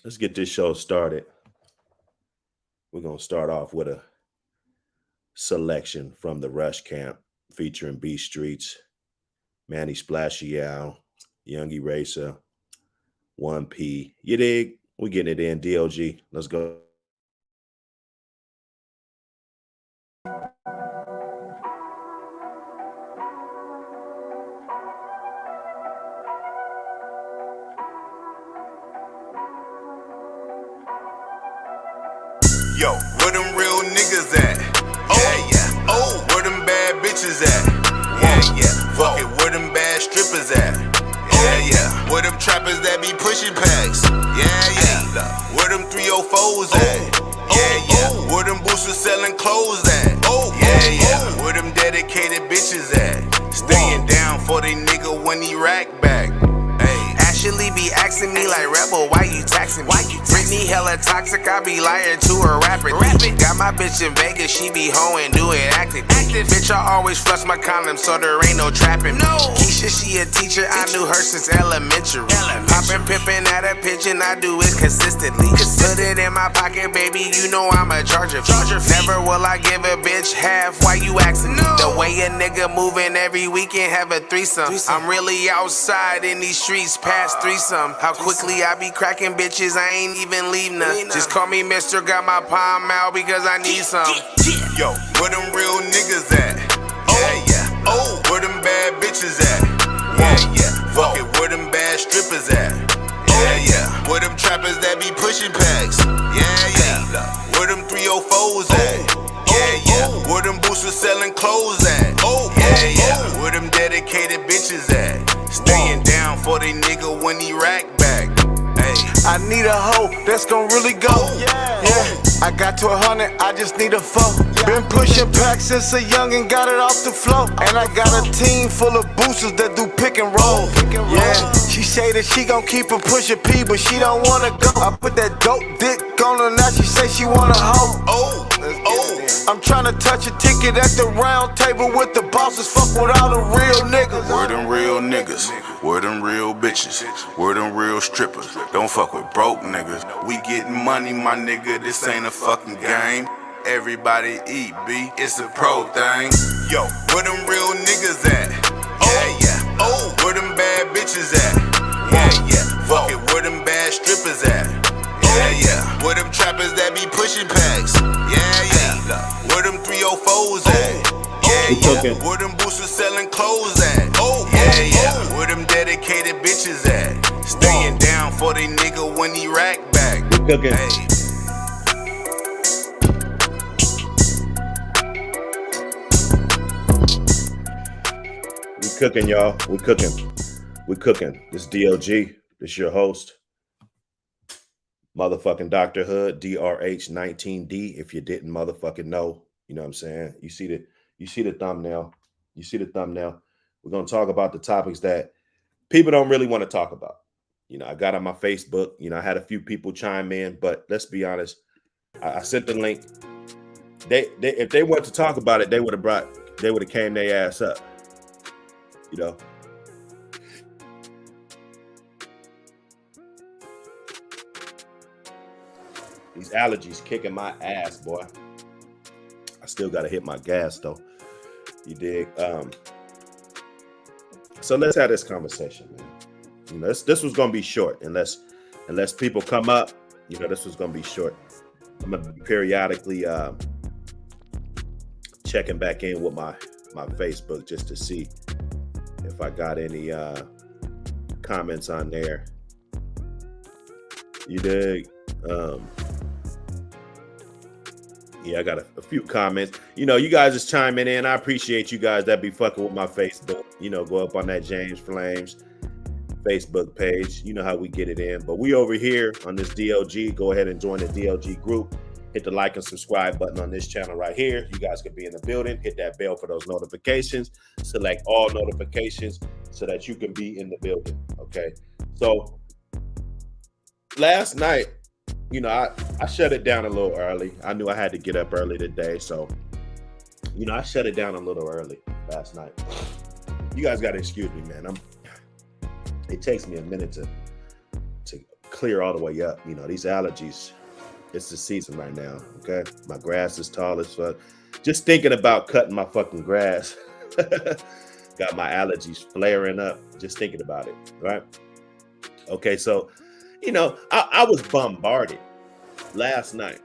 Let's get this show started. We're going to start off with a selection from the Rush Camp featuring B Streets, Manny Splashial, Young Eraser, 1P. You dig? We're getting it in. DLG. Let's go. Yo, where them real niggas at? Yeah. Oh, where them bad bitches at? Yeah. Fuck it, where them bad strippers at? Yeah. Where them trappers that be pushing packs? Yeah. Where them 304s at? Yeah. Where them boosters selling clothes at? Yeah. Where them dedicated bitches at? Staying down for they nigga when he rack back. Ashley be asking me like, Rebel, why you taxing me? Britney hella toxic, I be lying to her rapidly. Got my bitch in Vegas, she be hoeing, do it active. Bitch, I always flush my condoms, so there ain't no trapping me. Keisha, she a teacher, I knew her since elementary. Poppin', pimpin' at a pigeon, I do it consistently. Put it in my pocket, baby, you know I'ma charge a fee. Never will I give a bitch half, why you asking me? The way a nigga moving every weekend have a threesome. I'm really outside in these streets, past threesome. How quickly I be cracking bitches, I ain't even leave none. Just call me Mister, got my palm out because I need some. Yo, where them real niggas at? Yeah. Oh, where them bad bitches at? Yeah. Fuck it, where them bad strippers at? Yeah. Where them trappers that be pushing packs? Yeah. Where them 304s at? Yeah. Where them boosters selling clothes at? Yeah. Where them dedicated bitches at? Staying down for they nigga when he rack back. I need a hoe that's gon' really go. Yeah. I got to 100, I just need a foe. Been pushing packs since a youngin', got it off the floor. And I got a team full of boosters that do pick and roll. Yeah, she say that she gon' keep a pushing P, but she don't wanna go. I put that dope dick on her, now she say she wanna hoe. I'm tryna touch a ticket at the round table with the bosses. Fuck with all the real niggas. Where them real niggas? Where them real bitches? Where them real strippers? Don't fuck with broke niggas. We getting money, my nigga, this ain't a fucking game. Everybody eat, B, it's a pro thing. Yo, where them real niggas at? Yeah. Oh, where them bad bitches at? Yeah. Fuck it, where them bad strippers at? Yeah. Where them trappers that be pushing packs? Yeah. Where them 304s at? Yeah. Where them boosters selling clothes at? Yeah. Where them dedicated bitches at? Staying down for they nigga when he rack back. We cooking, y'all. We cooking. This DLG. This your host. Motherfucking Dr. Hood, DRH19D. If you didn't motherfucking know, you know what I'm saying? You see the thumbnail. We're gonna talk about the topics that people don't really want to talk about. You know, I got on my Facebook, you know, I had a few people chime in, but let's be honest, I sent the link. They if they wanted to talk about it, they would have came their ass up. You know. These allergies kicking my ass, boy. I still gotta hit my gas though. You dig? So let's have this conversation, man. You know, this was gonna be short, unless people come up. You know, this was gonna be short. I'm gonna be periodically checking back in with my Facebook just to see if I got any comments on there. You dig? Yeah, I got a few comments. You know, you guys just chiming in. I appreciate you guys that be fucking with my Facebook. You know, go up on that James Flames Facebook page. You know how we get it in. But we over here on this DLG. Go ahead and join the DLG group. Hit the like and subscribe button on this channel right here. You guys can be in the building. Hit that bell for those notifications. Select all notifications so that you can be in the building. Okay. So last night, you know, I shut it down a little early. I knew I had to get up early today. So, you know, I shut it down a little early last night. You guys got to excuse me, man. It takes me a minute to clear all the way up. You know, these allergies, it's the season right now. Okay. My grass is tall as fuck. Just thinking about cutting my fucking grass. Got my allergies flaring up. Just thinking about it. Right. Okay. So, you know, I was bombarded last night.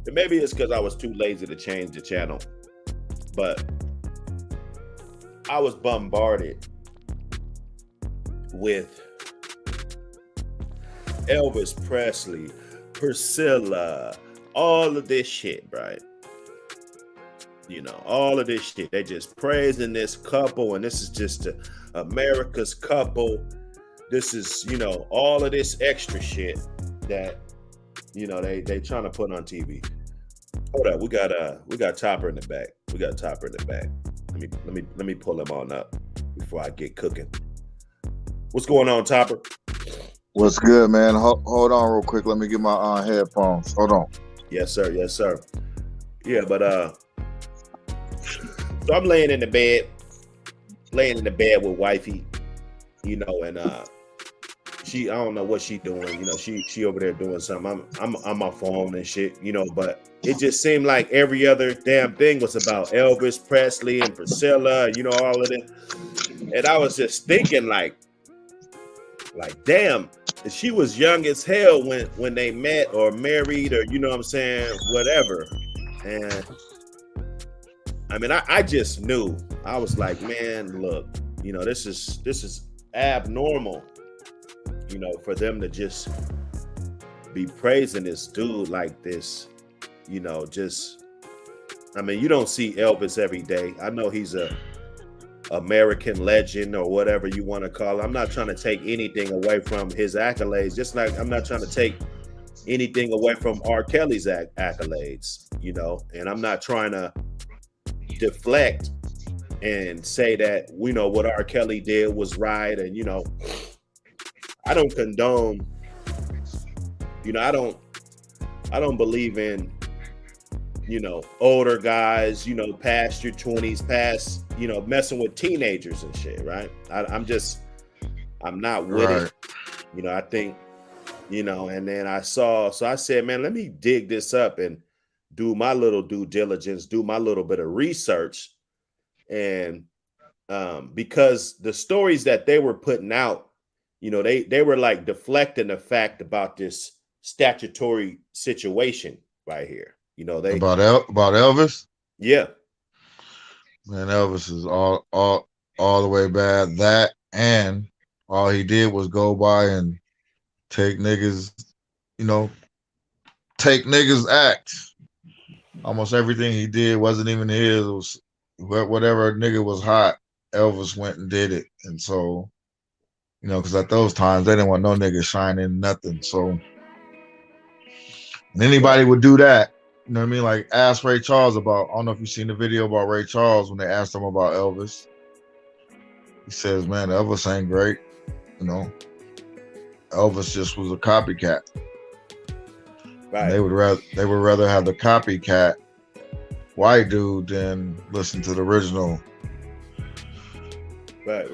And maybe it's because I was too lazy to change the channel. But I was bombarded with Elvis Presley, Priscilla, all of this shit, right? You know, all of this shit. They just praising this couple, and this is just America's couple. This is, you know, all of this extra shit that, you know, they trying to put on TV. Hold up, we got Topper in the back. We got Topper in the back. Let me pull him on up before I get cooking. What's going on, Topper? What's good, man? Hold on real quick. Let me get my headphones. Hold on. Yes, sir. Yes, sir. Yeah, but so I'm laying in the bed with wifey, you know, and I don't know what she doing. You know, she over there doing something. I'm on my phone and shit, you know, but it just seemed like every other damn thing was about Elvis Presley and Priscilla, you know, all of it. And I was just thinking like, damn, she was young as hell when they met or married or, you know what I'm saying, whatever. And I mean, I just knew. I was like, man, look, you know, this is abnormal, you know, for them to just be praising this dude like this, you know, just, I mean, you don't see Elvis every day. I know he's a American legend or whatever you want to call it. I'm not trying to take anything away from his accolades, just like I'm not trying to take anything away from R. Kelly's accolades, you know, and I'm not trying to deflect and say that, you know, what R. Kelly did was right. And, you know, I don't condone, you know, I don't believe in, you know, older guys, you know, past your 20s, past, you know, messing with teenagers and shit, right? I'm not with it. You know, I think, you know, and then so I said, man, let me dig this up and do my little due diligence, do my little bit of research. And because the stories that they were putting out, you know, they were like deflecting the fact about this statutory situation right here. You know, they about Elvis. Yeah, Man, Elvis is all the way bad. That, and all he did was go by and take niggas, you know, take niggas' acts. Almost everything he did wasn't even his. It was whatever nigga was hot, Elvis went and did it. And so, you know, because at those times they didn't want no nigga shining nothing. So, and anybody would do that. You know what I mean? Like, ask Ray Charles about, I don't know if you've seen the video about Ray Charles when they asked him about Elvis. He says, man, Elvis ain't great. You know, Elvis just was a copycat. Right. They would rather have the copycat white dude than listen to the original. Right.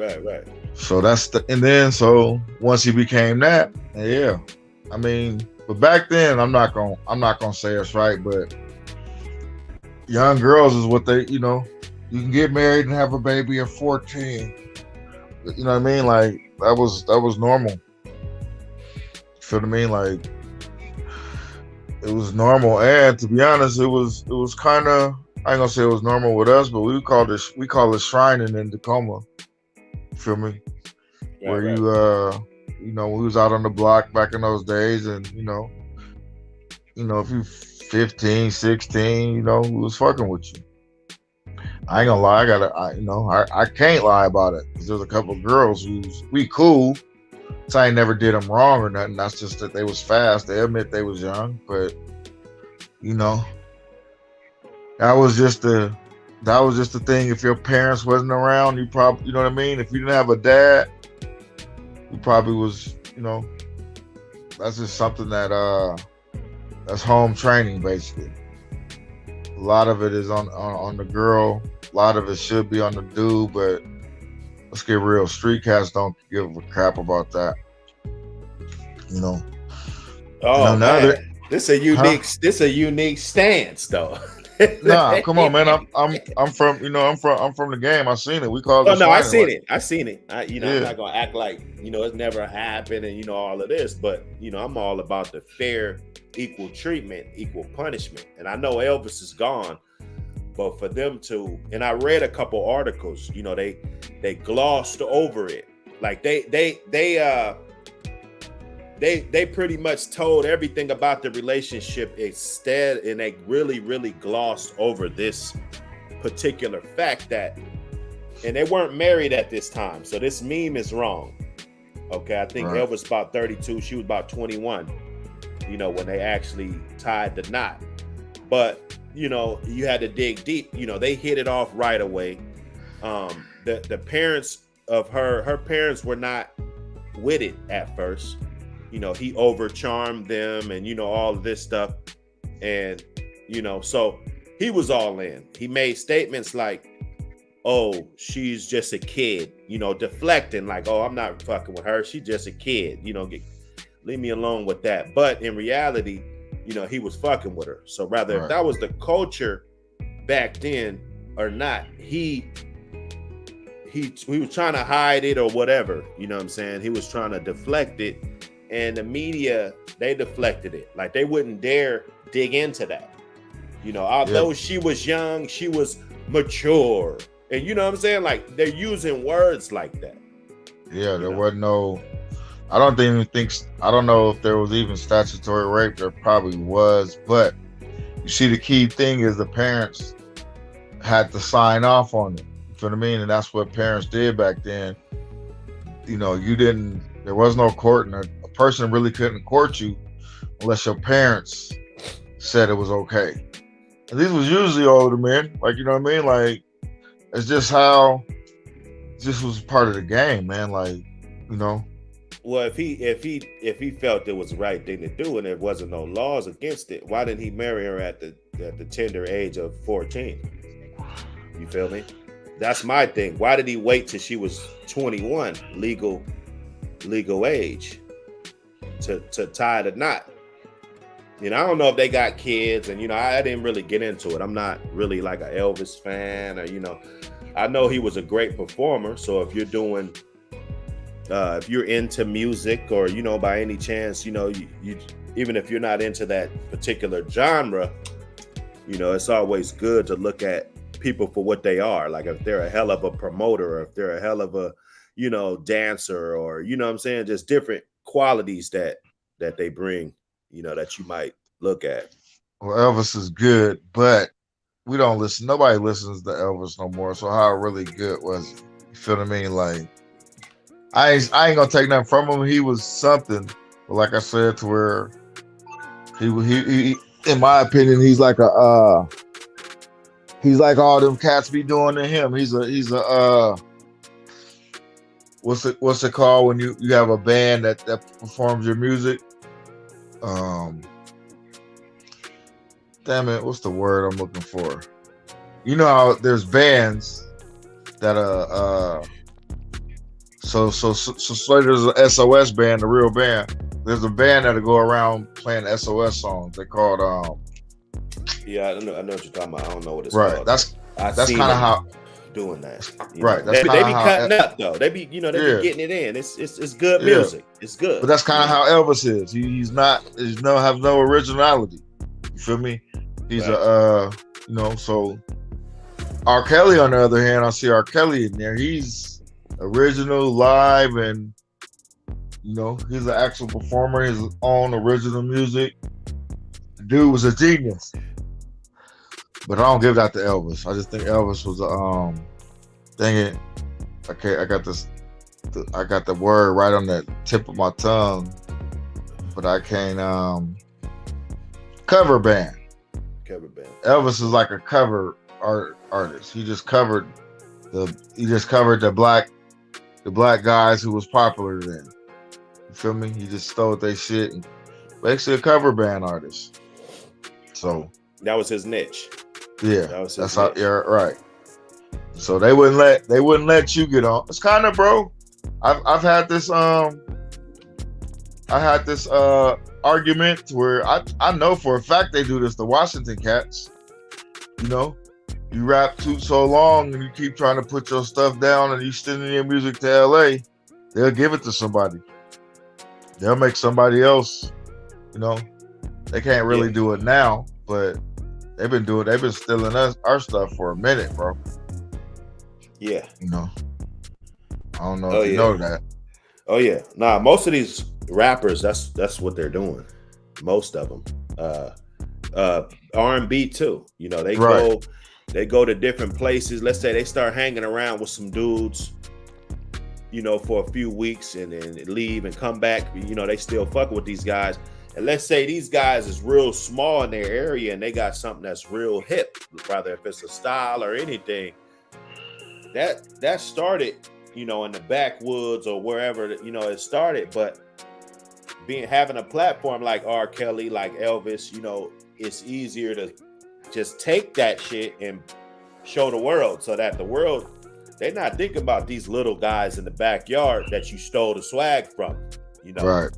So so once he became that, yeah. I mean, but back then, I'm not gonna say it's right, but young girls is what they, you know, you can get married and have a baby at 14. You know what I mean? Like, that was normal. You feel what I mean? Like, it was normal. And to be honest, it was kind of, I ain't gonna say it was normal with us, but we call it shrining in Tacoma. You feel me? Yeah, where right. You know, we was out on the block back in those days, and you know, if you 15, 16, you know, who was fucking with you. I ain't gonna lie, I can't lie about it. Cause there's a couple of girls we cool. So I ain't never did them wrong or nothing. That's just that they was fast. They admit they was young, but you know, that was just the thing. If your parents wasn't around, you probably, you know what I mean? If you didn't have a dad, you probably was, you know, that's just something that that's home training basically. A lot of it is on the girl. A lot of it should be on the dude, but let's get real. Street cats don't give a crap about that. You know. Oh And man, another, this a unique stance though. nah, come on, man. I'm from, you know, I'm from the game. I seen it. We call it Oh no, I swinging. seen Like, it. I seen it. I'm yeah, not gonna act like it's never happened and all of this, but I'm all about the fair, equal treatment, equal punishment. And I know Elvis is gone, but for them to, and I read a couple articles, they glossed over it, like they pretty much told everything about the relationship instead, and they really, really glossed over this particular fact that, and they weren't married at this time. So this meme is wrong. Okay, I think right. Elvis about 32, she was about 21, when they actually tied the knot. But, you had to dig deep. They hit it off right away. The parents of her parents were not with it at first. He overcharmed them and, all of this stuff. And, so he was all in. He made statements like, oh, she's just a kid, deflecting like, oh, I'm not fucking with her. She's just a kid, leave me alone with that. But in reality, he was fucking with her. So rather, Right. if that was the culture back then or not, he was trying to hide it or whatever. You know what I'm saying? He was trying to deflect it. And the media, they deflected it. Like they wouldn't dare dig into that. Although she was young, she was mature. And you know what I'm saying? Like they're using words like that. Yeah, there wasn't no. I don't know if there was even statutory rape. There probably was, but you see, the key thing is the parents had to sign off on it. You feel what I mean? And that's what parents did back then. There was no court, and a person really couldn't court you unless your parents said it was okay. And these was usually older men, like, you know what I mean? Like, it's just how this was part of the game, man. Like, Well, if he felt it was the right thing to do and there wasn't no laws against it, why didn't he marry her at the tender age of 14? You feel me? That's my thing. Why did he wait till she was 21, legal age, to tie the knot? I don't know if they got kids, and I didn't really get into it. I'm not really like an Elvis fan, or I know he was a great performer. So if you're doing, if you're into music, or by any chance, you even if you're not into that particular genre, it's always good to look at people for what they are. Like if they're a hell of a promoter, or if they're a hell of a dancer, or what I'm saying, just different qualities that they bring, that you might look at. well, Elvis is good, but we don't listen. Nobody listens to Elvis no more. So how really good was it? You feel what I mean? Like, I ain't gonna take nothing from him. He was something, but like I said, to where he in my opinion, he's like all them cats be doing to him. He's a what's it called when you have a band that performs your music? Damn it, what's the word I'm looking for? How there's bands that so there's an SOS band, a real band. There's a band that'll go around playing SOS songs. They called Yeah, I know what you're talking about. I don't know what it's right. called. That's kind of how doing that. Right. They be how cutting up though. They be be getting it in. It's good music. It's good. But that's kind of how Elvis is. He's have no originality. You feel me? He's right. So R. Kelly, on the other hand, I see R. Kelly in there. He's original, live, and he's an actual performer. His own original music. The dude was a genius. But I don't give that to Elvis. I just think Elvis was dang it. Okay, I got the word right on the tip of my tongue, but I can't cover band. Elvis is like a cover artist. He just covered the black guys who was popular then. You feel me? He just stole their shit and basically a cover band artist. So that was his niche. Yeah, that's how. Yeah, right. So they wouldn't let you get on. It's kind of, bro. I've had this argument where I know for a fact they do this. The Washington cats, you know, you rap too so long and you keep trying to put your stuff down and you sending your music to LA, they'll give it to somebody. They'll make somebody else, you know. They can't really do it now, but they've been stealing our stuff for a minute, bro. Yeah. You know. I don't know if you know that. Oh yeah. Nah, most of these rappers, that's what they're doing. Most of them. R&B too. You know, they go to different places. Let's say they start hanging around with some dudes, you know, for a few weeks and then leave and come back. You know, they still fuck with these guys. And let's say these guys is real small in their area and they got something that's real hip, whether if it's a style or anything. That started, you know, in the backwoods or wherever, you know, it started. But having a platform like R. Kelly, like Elvis, you know, it's easier to just take that shit and show the world so that the world, they're not thinking about these little guys in the backyard that you stole the swag from, you know. Right.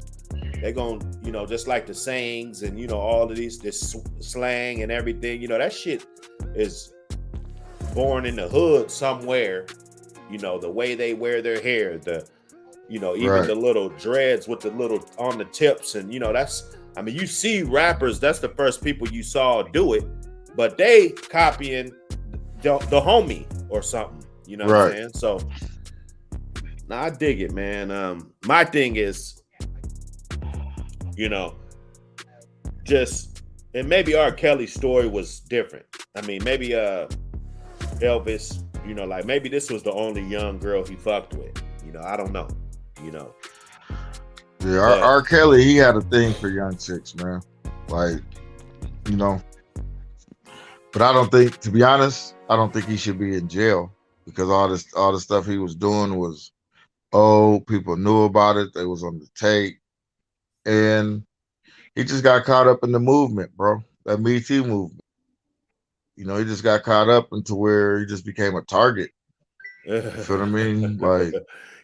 They're going, you know, just like the sayings and, you know, all of this slang and everything, you know, that shit is born in the hood somewhere. You know, the way they wear their hair, you know, even the little dreads with the little on the tips. And, you know, I mean, you see rappers, that's the first people you saw do it, but they copying the homie or something, you know what I'm saying? So, I dig it, man. My thing is, you know, and maybe R. Kelly's story was different. I mean, maybe Elvis, you know, like maybe this was the only young girl he fucked with. You know, I don't know. You know. Yeah, R. Kelly, he had a thing for young chicks, man. Like, you know. But I don't think, to be honest, I don't think he should be in jail because all the stuff he was doing was people knew about it. They was on the tape. And he just got caught up in the movement, bro. That Me Too movement. You know, he just got caught up into where he just became a target. You feel what I mean? Like,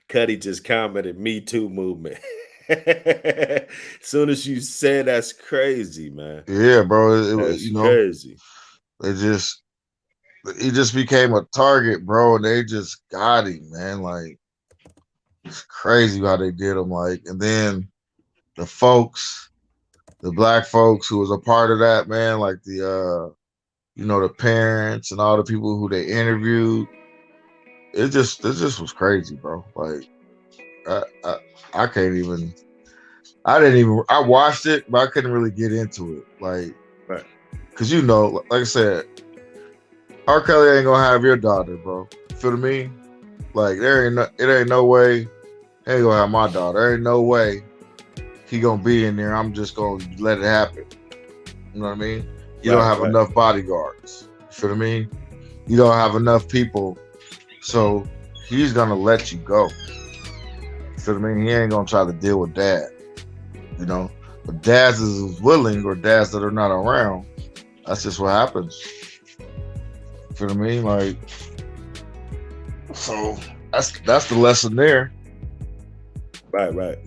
Cuddy just commented Me Too movement. As soon as you said, that's crazy, man. Yeah, bro. It was, you know, crazy. He just became a target, bro. And they just got him, man. Like, it's crazy how they did him. Like, and then the black folks who was a part of that, man, like the you know, the parents and all the people who they interviewed. It just was crazy, bro. Like I watched it, but I couldn't really get into it. Like, cause you know, like I said, R. Kelly ain't gonna have your daughter, bro. You feel what I mean? Like it ain't no way he ain't gonna have my daughter. There ain't no way he gonna be in there. I'm just gonna let it happen. You know what I mean? You don't have enough bodyguards. You feel what I mean? You don't have enough people. So he's gonna let you go. You feel what I mean? He ain't gonna try to deal with dad. You know? But dads is willing or dads that are not around, that's just what happens. You feel what I mean? Like, so that's the lesson there. Right.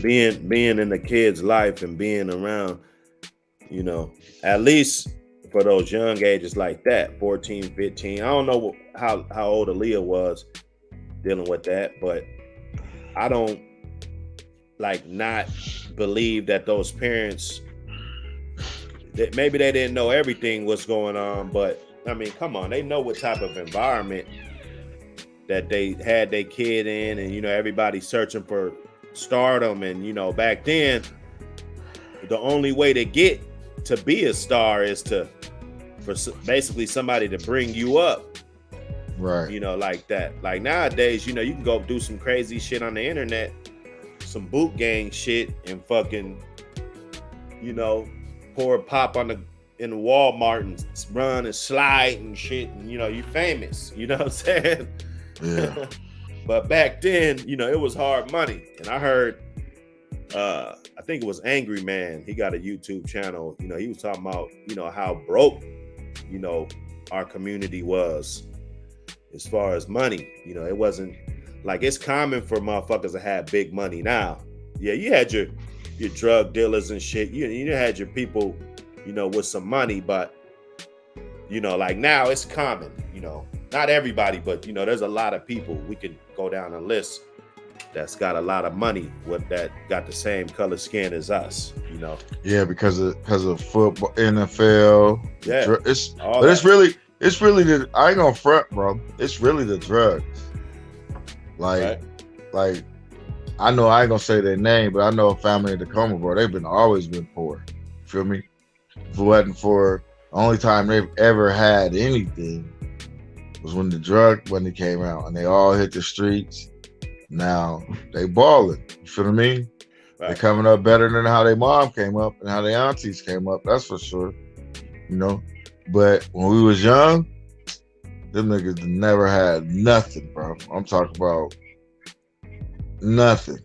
Being in the kid's life and being around, you know, at least for those young ages like that, 14, 15. I don't know how old Aaliyah was dealing with that, but I don't not believe that those parents, that maybe they didn't know everything was going on, but I mean, come on, they know what type of environment that they had their kid in, and you know, everybody searching for stardom. And you know, back then the only way to get to be a star is for basically somebody to bring you up, right? You know, like that. Like nowadays, you know, you can go do some crazy shit on the internet, some boot gang shit, and fucking, you know, pour a pop in the Walmart and run and slide and shit, and you know, you famous. You know what I'm saying? Yeah. But back then, you know, it was hard money. And I heard, I think it was Angry Man. He got a YouTube channel. You know, he was talking about, you know, how broke, you know, our community was. as far as money. You know, it wasn't like it's common for motherfuckers to have big money now. Yeah, you had your drug dealers and shit. You had your people, you know, with some money, but you know, like now it's common. You know, not everybody, but you know, there's a lot of people we can go down a list that's got a lot of money with that got the same color skin as us. You know. Yeah, because of football, NFL. Yeah, it's really the, I ain't gonna front, bro. It's really the drugs. Like I know I ain't gonna say their name, but I know a family in Tacoma, bro. They've always been poor. Feel me? If it wasn't for the only time they've ever had anything was when the drug money came out and they all hit the streets. Now they balling. You feel what I mean? Right. They're coming up better than how their mom came up and how their aunties came up. That's for sure. You know. But when we was young, them niggas never had nothing, bro. I'm talking about nothing.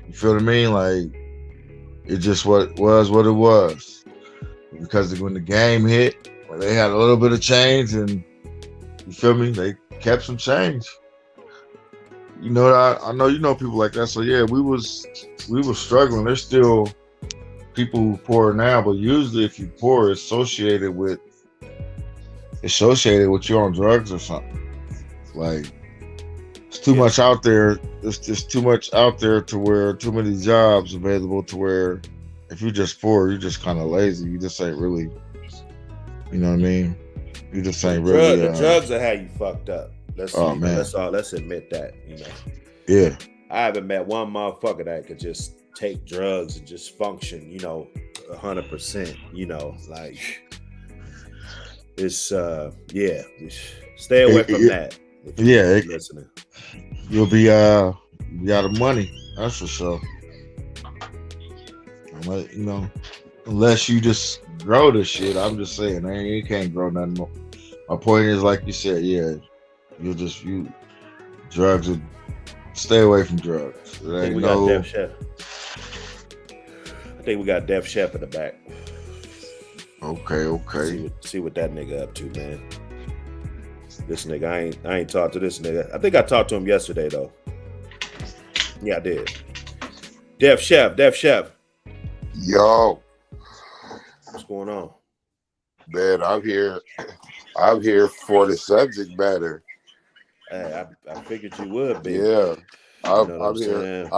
You feel what I mean? Like it just what it was. Because when the game hit, when they had a little bit of change, and you feel me, they kept some change. You know, I know you know people like that. So yeah, we was struggling. There's still people who poor now, but usually if you poor, it's associated with you on drugs or something. Like it's too much out there. There's just too much out there to where too many jobs available to where if you're just poor, you're just kind of lazy. You just ain't really, you know what I mean? You just ain't really. The drugs are how you fucked up. Let's admit that. You know. Yeah. I haven't met one motherfucker that could just take drugs and just function. You know, 100%. You know, like it's stay away from that. Listening. You'll be out of money. That's for sure. You know, unless you just grow the shit. I'm just saying, man, you can't grow nothing more. My point is, like you said, yeah, drugs. Stay away from drugs. I think we got Def Chef. I think we got Def Chef in the back. Okay. See what that nigga up to, man. This nigga, I ain't talked to this nigga. I think I talked to him yesterday though. Yeah, I did. Def Chef. Yo, what's going on? Man, I'm here for the subject matter. Hey, I figured you would be. Yeah, I'm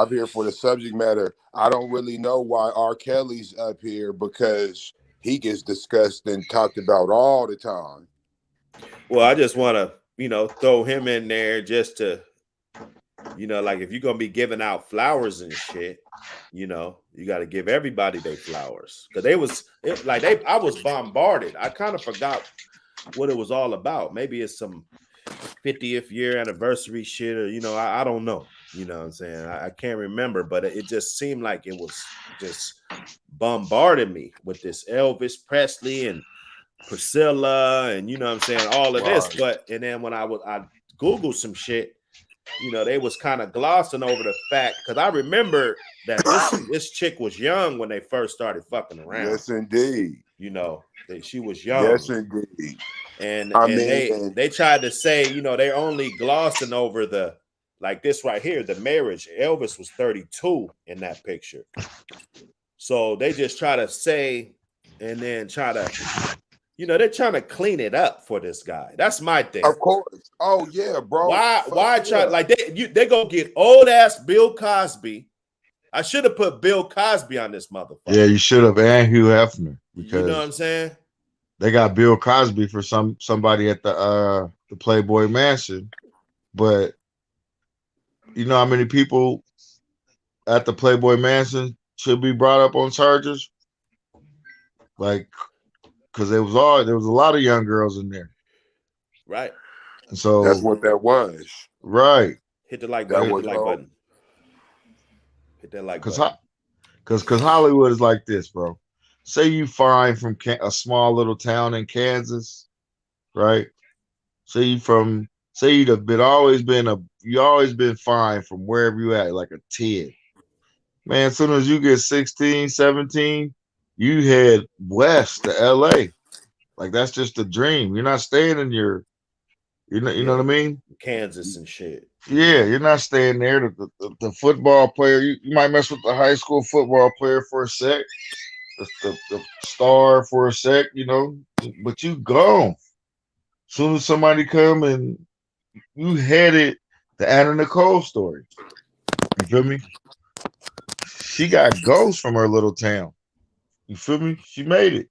here for the subject matter. I don't really know why R. Kelly's up here because he gets discussed and talked about all the time. Well, I just want to, throw him in there just to, like if you're going to be giving out flowers and shit, you got to give everybody their flowers. Because I was bombarded. I kind of forgot what it was all about. Maybe it's some 50th year anniversary shit or, I don't know. You know what I'm saying? I can't remember, but it just seemed like it was just bombarded me with this Elvis Presley and Priscilla and you know what I'm saying, all of this. And then when I Googled some shit, they was kind of glossing over the fact because I remember that this chick was young when they first started fucking around. Yes, indeed. That she was young. Yes, indeed. And they tried to say, they're only glossing over the like this right here, the marriage. Elvis was 32 in that picture. So they just try to say and then try to they're trying to clean it up for this guy. That's my thing. Of course. Oh yeah, bro. Why try like they go get old ass Bill Cosby. I should have put Bill Cosby on this motherfucker. Yeah, you should have, and Hugh Hefner, because you know what I'm saying. They got Bill Cosby for somebody at the Playboy Mansion, but you know how many people at the Playboy Mansion should be brought up on charges? Like, because there was a lot of young girls in there, right? And so that's what that was, right? Hit the like button. Hit the like button. Hit that like button. Because Hollywood is like this, bro. Say you fine from a small little town in Kansas, right? Say you've always been fine from wherever you at, like a 10. Man, as soon as you get 16, 17, you head west to LA. Like that's just a dream. You're not staying in your You know what I mean? Kansas and shit. Yeah, you're not staying there. The football player, you might mess with the high school football player for a sec, the star for a sec, you know, but you gone. Soon as somebody come and you headed the Anna Nicole story. You feel me? She got ghosts from her little town. You feel me? She made it.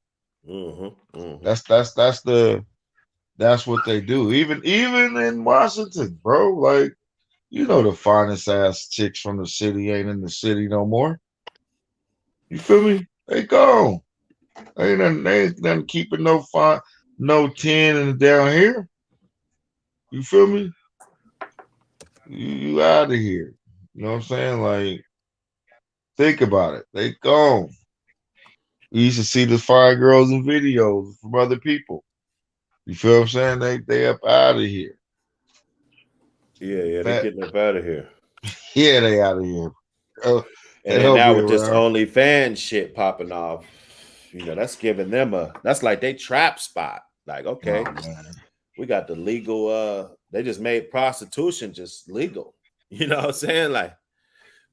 That's what they do. Even in Washington, bro. Like, you know, the finest ass chicks from the city ain't in the city no more. You feel me? They gone. They ain't nothing keeping no 10 and down here. You feel me? You out of here. You know what I'm saying? Like, think about it. They gone. We used to see the fine girls in videos from other people. You feel what I'm saying? They up out of here. Yeah, they getting up out of here. Yeah, they out of here. And then now with this OnlyFans shit popping off, you know, that's giving them that's like they trap spot. Like, okay, we got the legal, they just made prostitution just legal. You know what I'm saying? Like,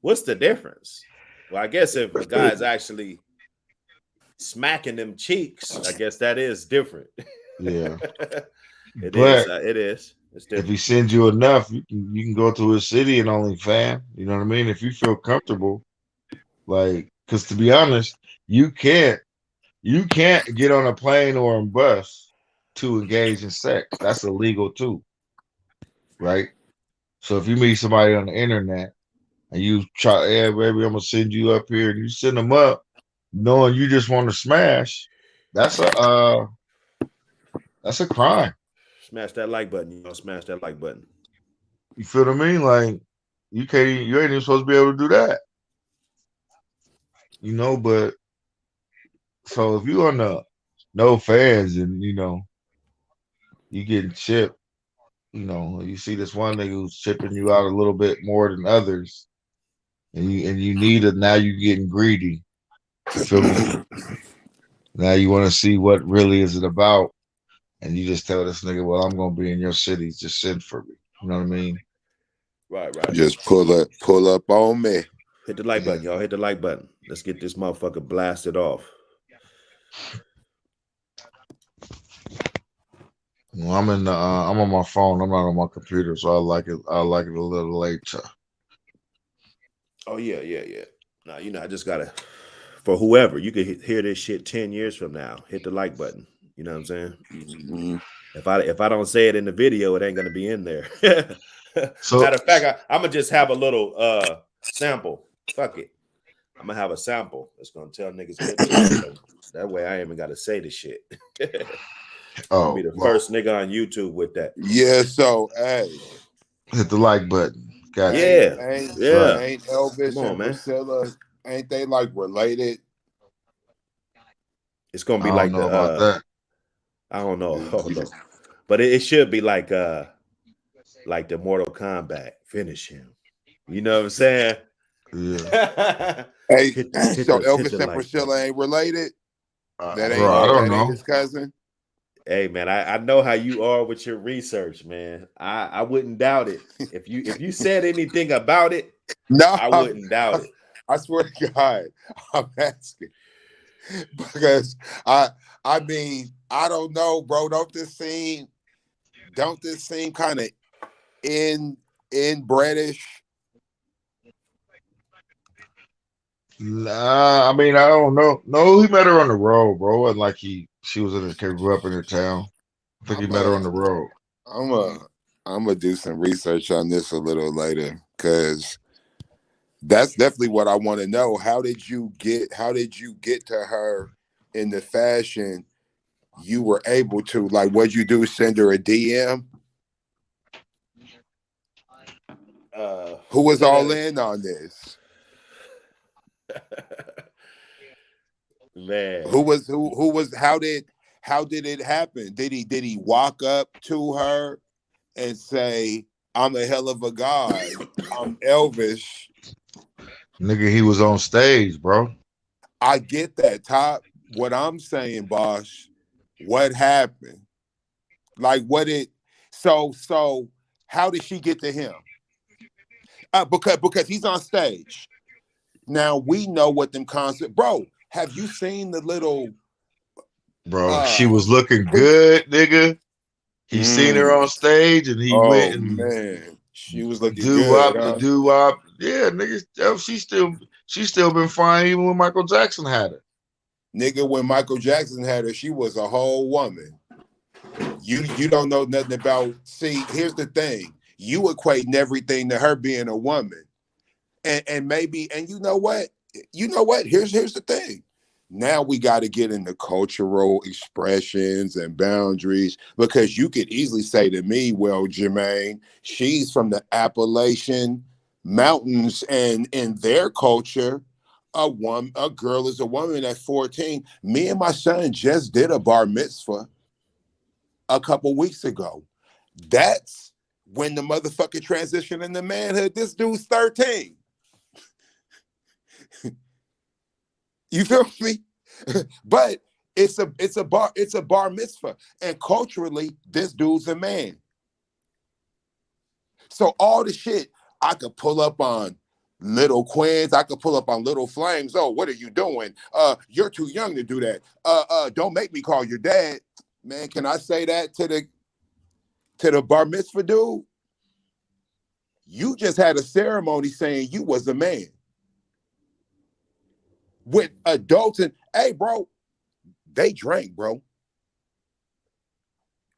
what's the difference? Well, I guess if a guy's actually smacking them cheeks, I guess that is different. Yeah. It is. If he sends you enough, you can go to his city and OnlyFans. You know what I mean? If you feel comfortable, like, because to be honest, you can't get on a plane or a bus to engage in sex. That's illegal too, right? So if you meet somebody on the internet and you try, hey baby, I'm gonna send you up here, and you send them up, knowing you just want to smash, that's a crime. Smash that like button. You know, smash that like button. You feel what I mean? Like, you ain't even supposed to be able to do that. You know, but so if you on the no fans and you know you getting chipped, you know, you see this one nigga who's chipping you out a little bit more than others, and you need it, now you getting greedy. You feel me? Now you want to see what really is it about. And you just tell this nigga, well, I'm gonna be in your city. Just send for me. You know what I mean? Right. Just pull up on me. Hit the like button, y'all. Hit the like button. Let's get this motherfucker blasted off. Well, I'm on my phone. I'm not on my computer, so I like it a little later. Oh yeah. Now, you know, I just gotta, for whoever, you could hear this shit 10 years from now. Hit the like button. You know what I'm saying? Mm-hmm. If I don't say it in the video, it ain't gonna be in there. So, matter of fact, I'm gonna just have a little sample. Fuck it. I'm gonna have a sample that's gonna tell niggas that way I ain't even gotta say the shit. I'll be the first nigga on YouTube with that. Yeah, so hey. Hit the like button. Gotcha. Ain't Elvis and Priscilla, ain't they like related? It's gonna be like about that. I don't know. But it should be like the Mortal Kombat. Finish him. You know what I'm saying? Yeah. Hey, so Elvis and Priscilla ain't related? That ain't his cousin? Hey man, I know how you are with your research, man. I wouldn't doubt it. If you said anything about it, no, I wouldn't doubt it. I swear to God, I'm asking. Because I mean, I don't know, bro. Don't this seem kind of inbreedish? Nah, I mean, I don't know. No, he met her on the road, bro. And like she grew up in her town. I think he met her on the road. I'm gonna do some research on this a little later, because that's definitely what I want to know. How did you get to her in the fashion you were able to? Like, what'd you do? Send her a DM? Who was all in on this? Man, who was? How did it happen? Did he walk up to her and say, "I'm a hell of a guy. I'm Elvis"? Nigga, he was on stage, bro. I get that, Top. What I'm saying, boss, what happened? Like, So how did she get to him? Because he's on stage. Now we know what them concepts. Bro, have you seen the little Bro, she was looking good, nigga. He seen her on stage and he went oh and man, she was looking do good, wop the huh? do wop. Yeah, nigga, she's still been fine even when Michael Jackson had her. Nigga, when Michael Jackson had her, she was a whole woman. You don't know nothing about. See, here's the thing: you equating everything to her being a woman, and maybe, and you know what? Here's the thing. Now we got to get into cultural expressions and boundaries, because you could easily say to me, well, Jermaine, she's from the Appalachian Mountains, and in their culture, a girl is a woman at 14. Me and my son just did a bar mitzvah a couple weeks ago. That's when the motherfucker transition into manhood. This dude's 13. You feel me? But it's a bar mitzvah, and culturally, this dude's a man. So all the shit I could pull up on Little Quins, I could pull up on Little Flames. Oh, what are you doing? You're too young to do that. Don't make me call your dad. Man, can I say that to the bar mitzvah dude? You just had a ceremony saying you was a man. With adults, and hey, bro, they drank, bro.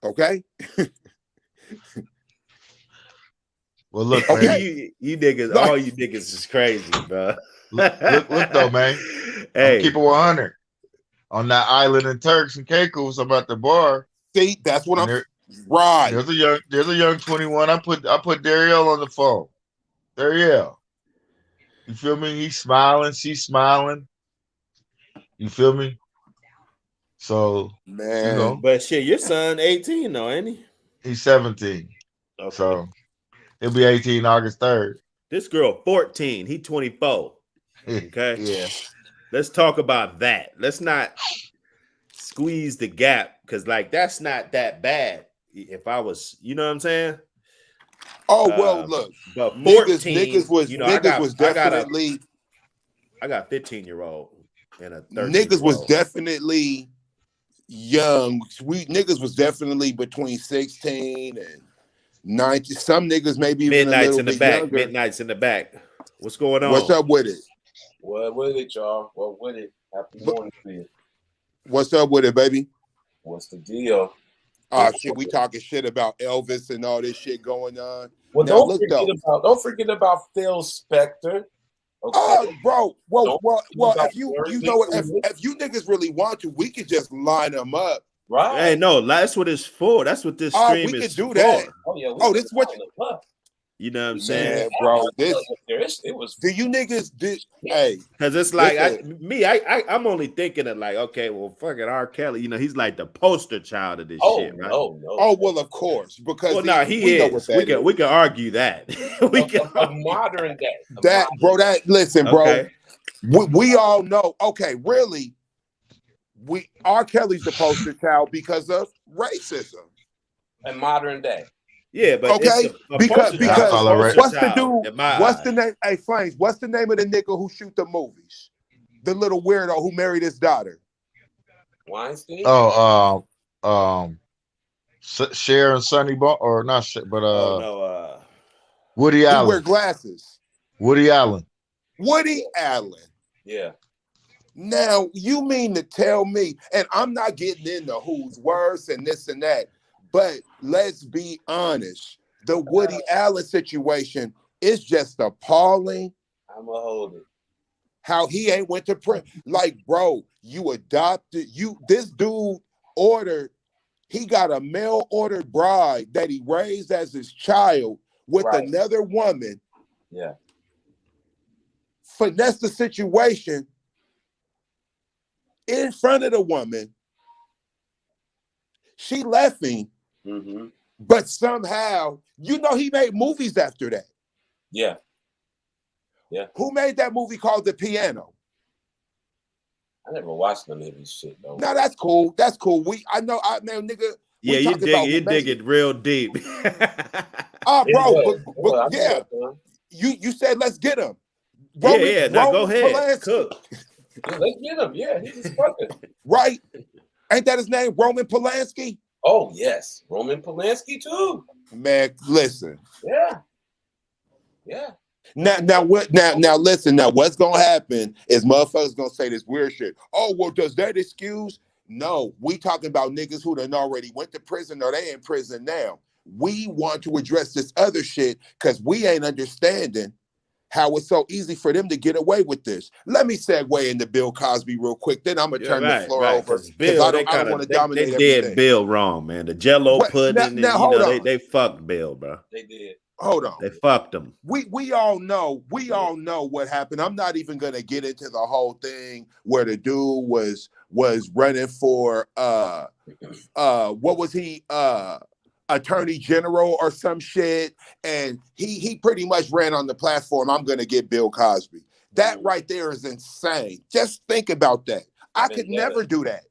Okay? Well, look, Okay. man. you niggas, Look. all you niggas is crazy, bro. Look though, man. Hey, I'm keeping 100 on that island in Turks and Caicos. I'm at the bar. See, that's what And right. There's a young 21. I put Darielle on the phone. Darielle. You feel me? He's smiling. She's smiling. You feel me? So, Man. you know, but shit, your son 18 though, ain't he? he's 17. Okay. So he'll be 18 August 3rd. This girl 14, he 24. Okay. Yeah. Let's talk about that. Let's not squeeze the gap, because like that's not that bad. If I was, you know what I'm saying? Oh well, look, but 14, niggas was you know, definitely. I got 15-year-old and a 13-year-old. Niggas was definitely young. Niggas was definitely between 16 and 19. Some niggas maybe even Midnight's a little in the bit back. younger. Midnight's in the back. What's going on? What's up with it? What with it, y'all? What with it? Happy morning to you. What's up with it, baby? What's the deal? Oh shit, we talking shit about Elvis and all this shit going on. Well, Now, don't forget about Phil Spector. Okay? Oh, bro. Well, Don't if you know what, if you niggas really want to, we could just line them up. Right. Hey, no, that's what it's for. That's what this stream we is could do for. that. Oh yeah. Oh, this is what you know what I'm saying? Yeah, bro. This it was. do you niggas do? Hey, because it's like listen. I'm only thinking of like, okay, well, fucking R. Kelly, you know, he's like the poster child of this shit, right? No. Oh well, of course, because he is. We can argue that. We can a modern day. Listen, okay. bro. We all know. Okay, really, R. Kelly's the poster child because of racism. And modern day. Yeah, but okay, because what's the dude? What's the name? Hey, Flames. What's the name of the nigga who shoot the movies? The little weirdo who married his daughter. Weinstein. Oh, Cher and Sonny Bone, or not Cher, but Woody Allen. He wear glasses. Woody Allen. Yeah. Now you mean to tell me? And I'm not getting into who's worse and this and that. But let's be honest, the Woody Allen situation is just appalling. I'm gonna hold it. How he ain't went to prison. Like, bro, this dude he got a male ordered bride that he raised as his child with another woman. Yeah. Finesse the situation in front of the woman. She left him. Mm-hmm. But somehow, he made movies after that. Yeah. Yeah. Who made that movie called The Piano? I never watched none of this shit though. No, that's cool. That's cool. Nigga. Yeah, We you talking about dig it real deep. Oh, It bro, was. but I yeah, knew that, you said let's get him. yeah. Now go Roman ahead, Polanski, cook. yeah, let's get him. Yeah, he's a sucker. right? Ain't that his name, Roman Polanski? Oh yes, Roman Polanski too. Man, listen. Yeah, yeah. Now what? Now listen. Now what's gonna happen is motherfuckers gonna say this weird shit. Oh, well, does that excuse? No, we talking about niggas who done already went to prison or they in prison now. We want to address this other shit because we ain't understanding how it's so easy for them to get away with this. Let me segue into Bill Cosby real quick. Then I'm gonna Yeah, turn the right, floor right. over Because because Bill, I don't want to dominate they did everything. Bill wrong, man. The Jello What? pudding, Now and hold on. they fucked Bill, bro. They did. Hold on. They fucked him. We all know what happened. I'm not even gonna get into the whole thing where the dude was running for what was he attorney general or some shit, and he pretty much ran on the platform, I'm gonna get Bill Cosby. That right there is insane. Just think about that. I could never do that.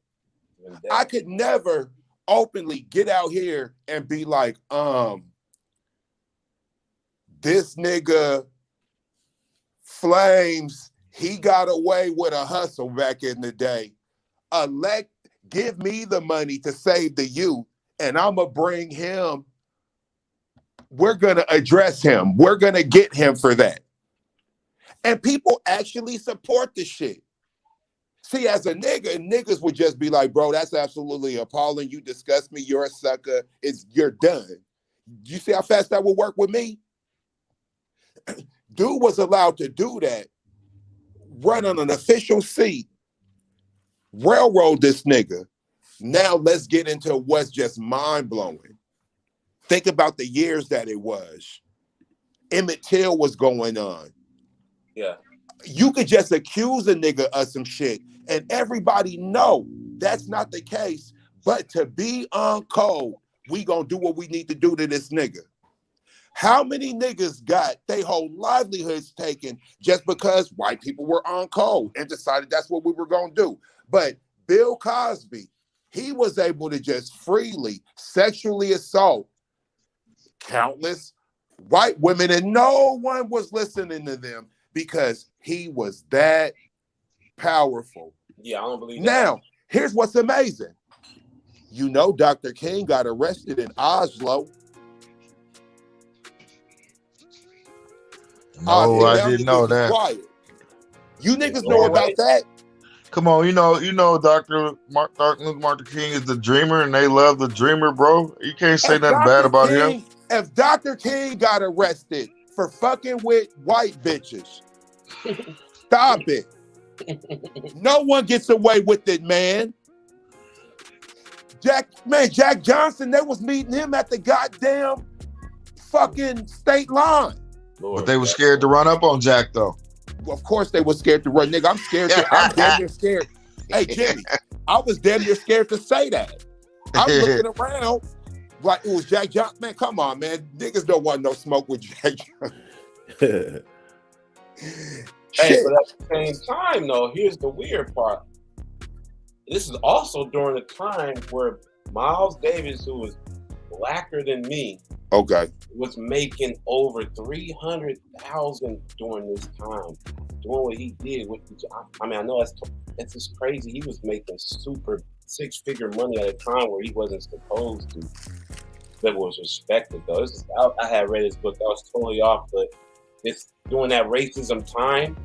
I could never openly get out here and be like, this nigga Flames, he got away with a hustle back in the day. Give me the money to save the youth, and I'm gonna bring him. We're gonna address him. We're gonna get him for that. And people actually support the shit. See, as a nigga, niggas would just be like, bro, that's absolutely appalling. You disgust me. You're a sucker. You're done. You see how fast that would work with me? Dude was allowed to do that, run on an official seat, railroad this nigga. Now let's get into what's just mind-blowing. Think about the years that it was. Emmett Till was going on. Yeah. You could just accuse a nigga of some shit, and everybody know that's not the case. But to be on code, we gonna do what we need to do to this nigga. How many niggas got their whole livelihoods taken just because white people were on code and decided that's what we were gonna do? But Bill Cosby, he was able to just freely sexually assault countless white women, and no one was listening to them because he was that powerful. Yeah, I don't believe that. Now, here's what's amazing. You know, Dr. King got arrested in Oslo. No, I didn't know that. Quiet. You niggas know about that? Come on, you know, Dr. Martin King is the dreamer, and they love the dreamer, bro. You can't say nothing bad about him. If Dr. King got arrested for fucking with white bitches, stop it. No one gets away with it, man. Jack Johnson, they was meeting him at the goddamn fucking state line. Lord, But they were scared to run up on Jack, though. Well, of course they were scared to run, nigga. I'm scared. I'm damn near scared. Hey, Jimmy, I was damn near scared to say that. I'm looking around like it was Jack Johnson. Man, come on, man. Niggas don't want no smoke with Jack Johnson. Hey, but at the same time, though, here's the weird part. This is also during a time where Miles Davis, who was blacker than me, Okay, was making over $300,000 during this time, doing what he did. I mean, I know it's just crazy. He was making super six-figure money at a time where he wasn't supposed to. That was respected, though. I had read his book. I was totally off, but it's during that racism time,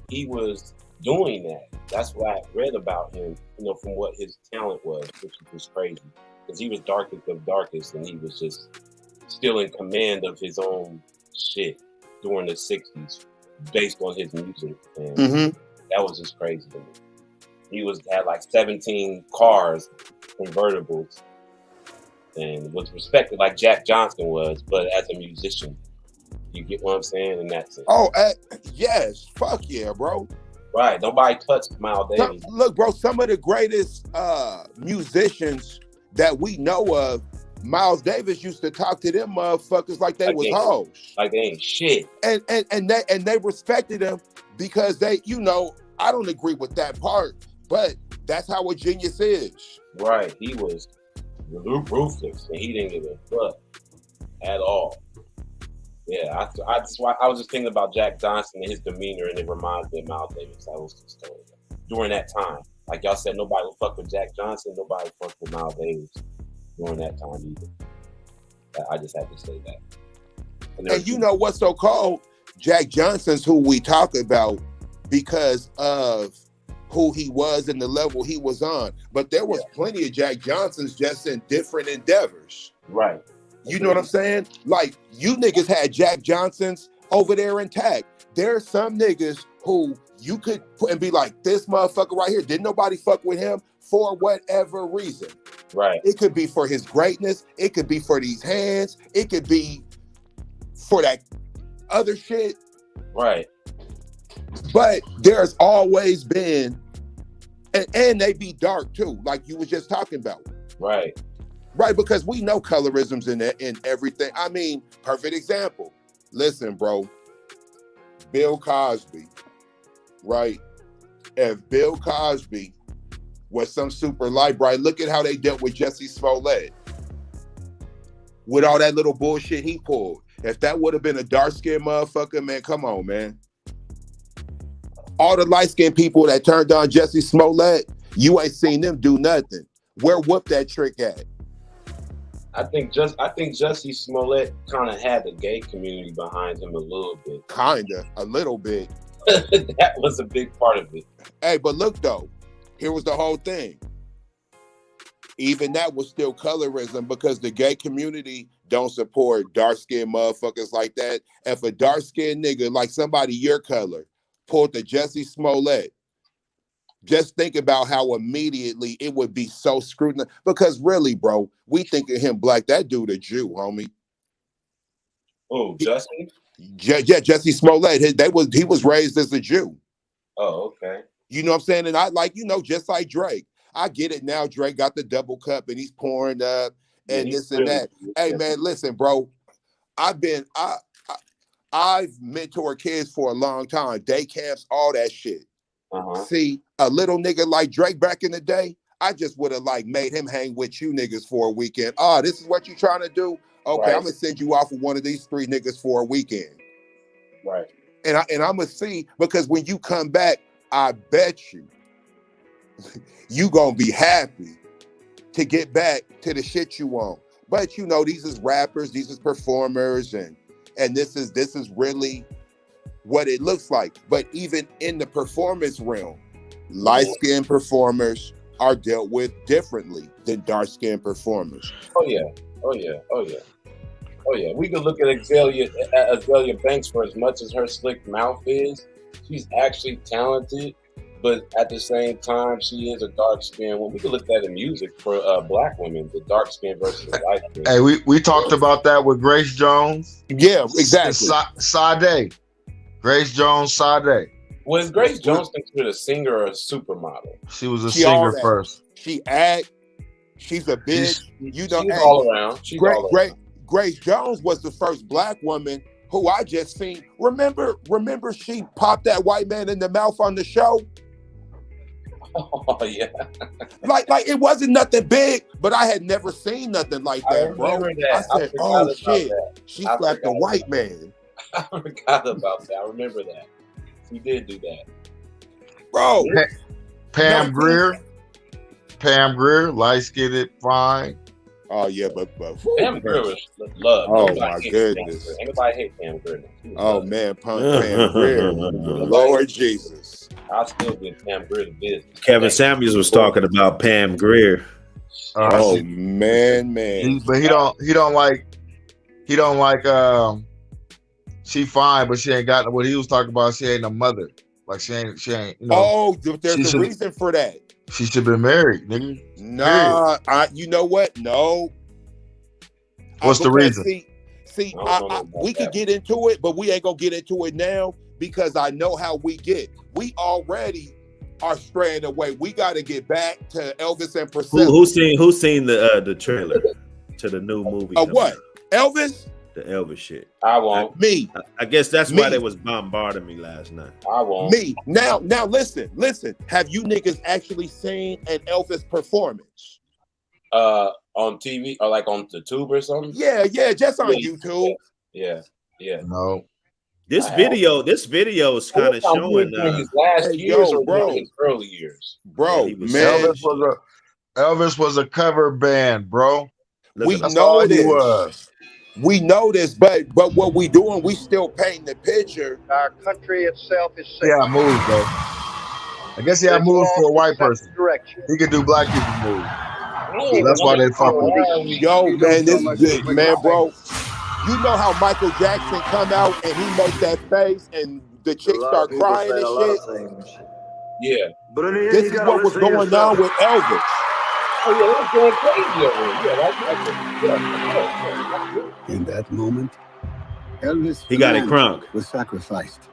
he was doing that. That's what I read about him, from what his talent was, which was crazy. Because he was darkest of darkest, and he was just still in command of his own shit during the 60s based on his music. And that was just crazy to me. He had like 17 cars, convertibles, and was respected like Jack Johnson was, but as a musician. You get what I'm saying in that sense? Oh, yes. Fuck yeah, bro. Right. Nobody touched Miles Davis. Look, bro, some of the greatest musicians that we know of, Miles Davis used to talk to them motherfuckers like they was hoes. Like they ain't shit. And they respected him because they, I don't agree with that part, but that's how a genius is. Right. He was ruthless, and he didn't give a fuck at all. Yeah, I was just thinking about Jack Johnson and his demeanor, and it reminds me of Miles Davis. I was just telling you during that time. Like y'all said, nobody would fuck with Jack Johnson. Nobody would fuck with Miles Davis during that time either. I just had to say that. And you know what's so cold? Jack Johnson's who we talk about because of who he was and the level he was on. But there was plenty of Jack Johnsons just in different endeavors. Right. You know what I'm saying? Like, you niggas had Jack Johnsons over there intact. There's some niggas who you could put and be like, this motherfucker right here, didn't nobody fuck with him for whatever reason. Right. It could be for his greatness. It could be for these hands. It could be for that other shit. Right. But there's always been, and they be dark too, like you was just talking about. Right. Right, because we know colorisms in everything. I mean, perfect example. Listen, bro, Bill Cosby, right? If Bill Cosby was some super light bright, look at how they dealt with Jesse Smollett. With all that little bullshit he pulled. If that would have been a dark-skinned motherfucker, man, come on, man. All the light-skinned people that turned on Jesse Smollett, you ain't seen them do nothing. Where whoop that trick at? I think Jussie Smollett kind of had the gay community behind him a little bit. Kinda, a little bit. That was a big part of it. Hey, but look though, here was the whole thing. Even that was still colorism because the gay community don't support dark-skinned motherfuckers like that. If a dark-skinned nigga like somebody your color pulled the Jussie Smollett, just think about how immediately it would be so scrutinized. Because really, bro, we think of him black. That dude a Jew, homie. Oh, Jussie? Yeah, Jussie Smollett. He was raised as a Jew. Oh, okay. You know what I'm saying? And I just like Drake. I get it now. Drake got the double cup and he's pouring up and this and that. Hey man, listen, bro. I've mentored kids for a long time. Day camps, all that shit. See, a little nigga like Drake back in the day, I just would have like made him hang with you niggas for a weekend. Oh, this is what you trying to do? Okay, right. I'm gonna send you off with one of these 3 niggas for a weekend. Right. And I'm gonna see, because when you come back, I bet you gonna be happy to get back to the shit you want. But you know, these is rappers, these is performers, and this is really what it looks like. But even in the performance realm, light-skinned performers are dealt with differently than dark-skinned performers. Oh yeah. We could look at Azalea Banks. For as much as her slick mouth is, she's actually talented, but at the same time, she is a dark-skinned woman. We could look at that in music for black women, the dark skin versus the light skin. Hey, we talked about that with Grace Jones. Yeah, exactly. Sade. Grace Jones, Sade. Was Grace Jones considered a singer or a supermodel? She was a singer first. She act. She's a bitch. She's all around. Grace Jones was the first black woman who I just seen. Remember she popped that white man in the mouth on the show? Oh yeah. like it wasn't nothing big, but I had never seen nothing like that, bro. That. I said, oh shit, she slapped a white man. I forgot about that. I remember that. She did do that. Bro. Pam Grier, light-skinned, fine. Oh yeah, but Pam Grier was love. Oh my goodness. Anybody hate Pam Grier? Oh man, Pam Grier. Lord Jesus. I still give Pam Grier the business. Kevin Samuels was talking about Pam Grier. Oh man. But he don't like. She fine, but she ain't got what he was talking about. She ain't a mother. Like she ain't. You know, oh, there's a reason for that. She should be married, nigga. Nah, you know what? No. What's the reason? See, we could get into it, but we ain't gonna get into it now because I know how we get. We already are straying away. We got to get back to Elvis and Priscilla. Who's seen the trailer to the new movie? What? Elvis? The Elvis shit. I won't. Me. I guess that's why they was bombarding me last night. I won't. Me. Now listen. Have you niggas actually seen an Elvis performance? on TV or like on the tube or something? Yeah, just on Yeah, YouTube. Yeah. No. This video is kind of showing. His last Hey, years yo, or bro. his early years. Bro, he was man, Elvis was a cover band, bro. we That's know all he this. was. We know this, but what we doing, we still painting the picture. Our country itself is safe. Yeah, moves though. I guess he had moves for a white person. He could do black people moves. So that's why they fuck with him. Yo, man, this man, bro. You know how Michael Jackson come out and he make that face and the chick start crying and shit? Yeah. But in the end, This is what was going on with Elvis. Oh yeah, they was going crazy over it. In that moment, Elvis He got it crunk. was sacrificed.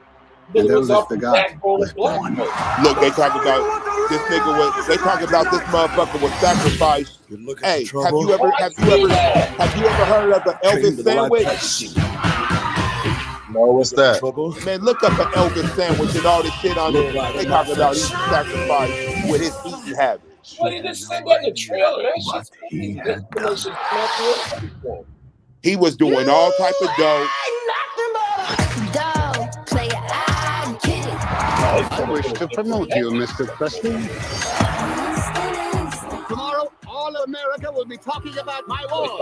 It And was Elvis off the the God backbone was of black born. folks. Look, they talk about this nigga was. They talk about this motherfucker was sacrificed. Hey, have you ever heard of the Elvis sandwich? No, what's that? Man, look up an Elvis sandwich and all this shit on there. They talk about he's sacrificed with his eating habits. Well, he just said that in the trailer. That shit's crazy. He was doing all type of dope. I wish to promote you, Mr. Presley. Tomorrow, all of America will be talking about my war.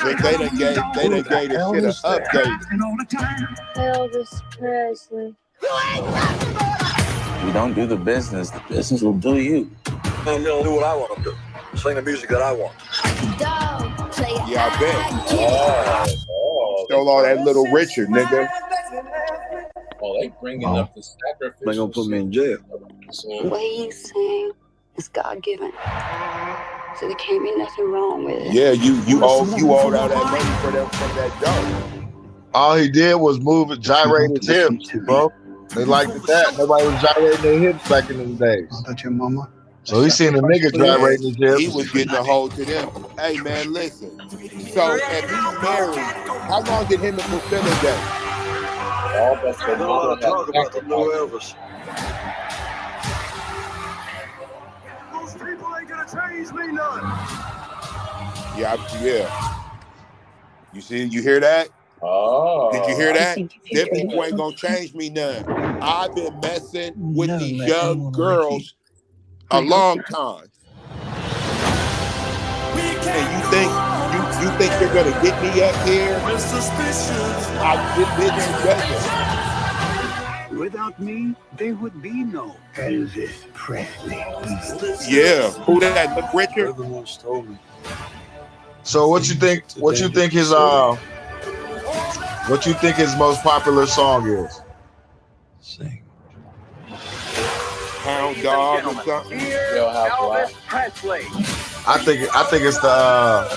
They done gave this shit an update. Elvis Presley. You don't do the business will do you. I'm gonna do what I want to do. Sing the music that I want. Yeah, I bet. Stole all that Little Richard, nigga. Oh, they bringing up the sacrifice. They're gonna put me in jail. The way you sing is God-given. So there can't be nothing wrong with it. Yeah, you owed all that money from that dough. All he did was move it, gyrate his hips, bro. They liked that. Nobody was gyrating their hips back in the days. That's your mama. So he seen a nigga gyrating his hips. He was getting a hold to them. Hey man, listen. So if he's married, how long did him and Priscilla date? All that's the mother Talk about the new Elvis. Those people ain't gonna change me none. Yeah. You hear that? Oh. Did you hear that? Them people ain't gonna change me none. I've been messing with these young girls a long time. And you think you're gonna get me up here? I've been there. Without me, there would be no Elvis Presley. Yeah. Who that? Look, Richard. Everyone's told me. So what you think? What you think his most popular song is? Sing. Hound dog or something. Elvis Presley. I think it's the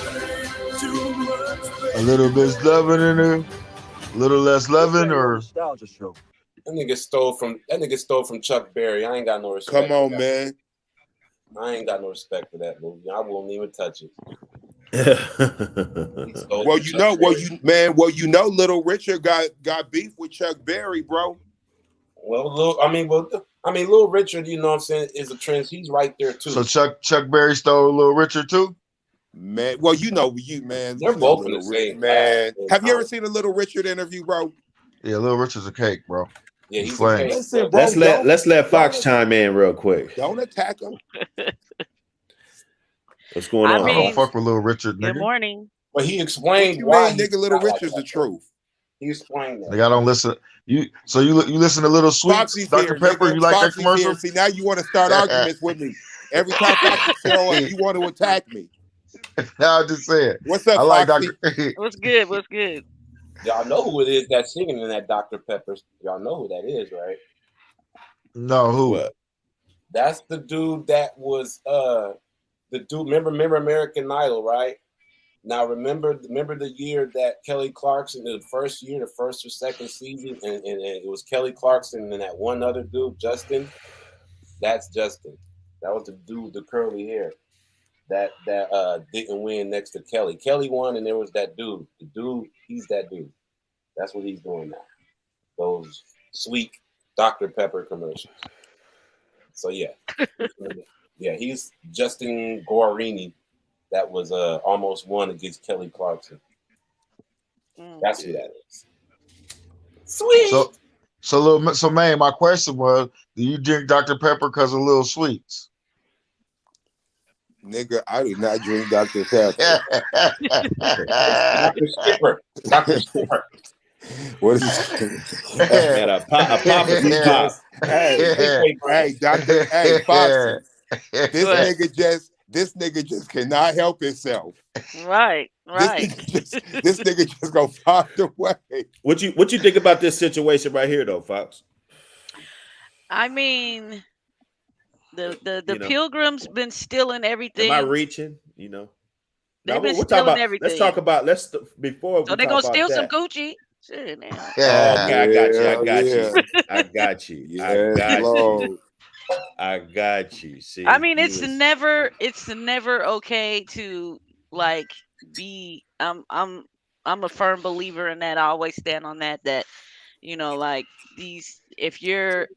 a little bit loving in there, a little less loving, or Nostalgia show. That nigga stole from Chuck Berry. I ain't got no respect. Come on, man. I ain't got no respect for that movie. I won't even touch it. Well, you know, Little Richard got beef with Chuck Berry, bro. Little Richard, you know what I'm saying, is a trend. He's right there too. so Chuck Berry stole Little Richard too. Man, well, man. They're both in the same man. class. Have you ever seen a Little Richard interview, bro? Yeah, Little Richard's a cake, bro. Yeah, he's flames. Listen, bro, let's let Fox chime in real quick. Don't attack him. What's going on? I don't fuck with Little Richard, nigga. Good morning. But he explained Why, why. nigga, Little Richard's the truth. He explained that. Nigga, I don't listen. You listen to Little Sweet, Foxy's Dr. here, Pepper. nigga. You like that Foxy's commercial? here. See, now you want to start arguments with me. Every time Foxy show up, you want to attack me. No, I just said. What's up, I like Foxy? Dr. What's good? What's good? Y'all know who it is that's singing in that Dr. Pepper. Y'all know who that is, right? No, who? What? That's the dude that was remember American Idol, right? Now remember the year that Kelly Clarkson, the first or second season, and it was Kelly Clarkson and that one other dude, Justin. That's Justin. That was the dude with the curly hair that didn't win next to Kelly. Kelly won, and there was that dude. The dude, he's that dude. That's what he's doing now. Those sweet Dr. Pepper commercials. So yeah. Yeah, he's Justin Guarini. that was almost won against Kelly Clarkson. That's who that is. Sweet. So man, my question was, do you drink Dr. Pepper because of little sweets? Nigga, I do not drink Dr. Pepper. Dr. Skipper. Dr. Skipper. What is it? And a pop is a pop. Hey, Doctor, hey, Foxy. This nigga just cannot help himself. Right. This nigga just gonna find a way. What you think about this situation right here, though, Fox? I mean, the Pilgrims been stealing everything. Am I reaching? You know, they've been stealing everything. Let's talk about before. So they're gonna steal some Gucci. Shit, man. Oh, okay, I got you. I got you. See, I mean, it's never okay to like be. I'm a firm believer in that. I always stand on that. That like if you're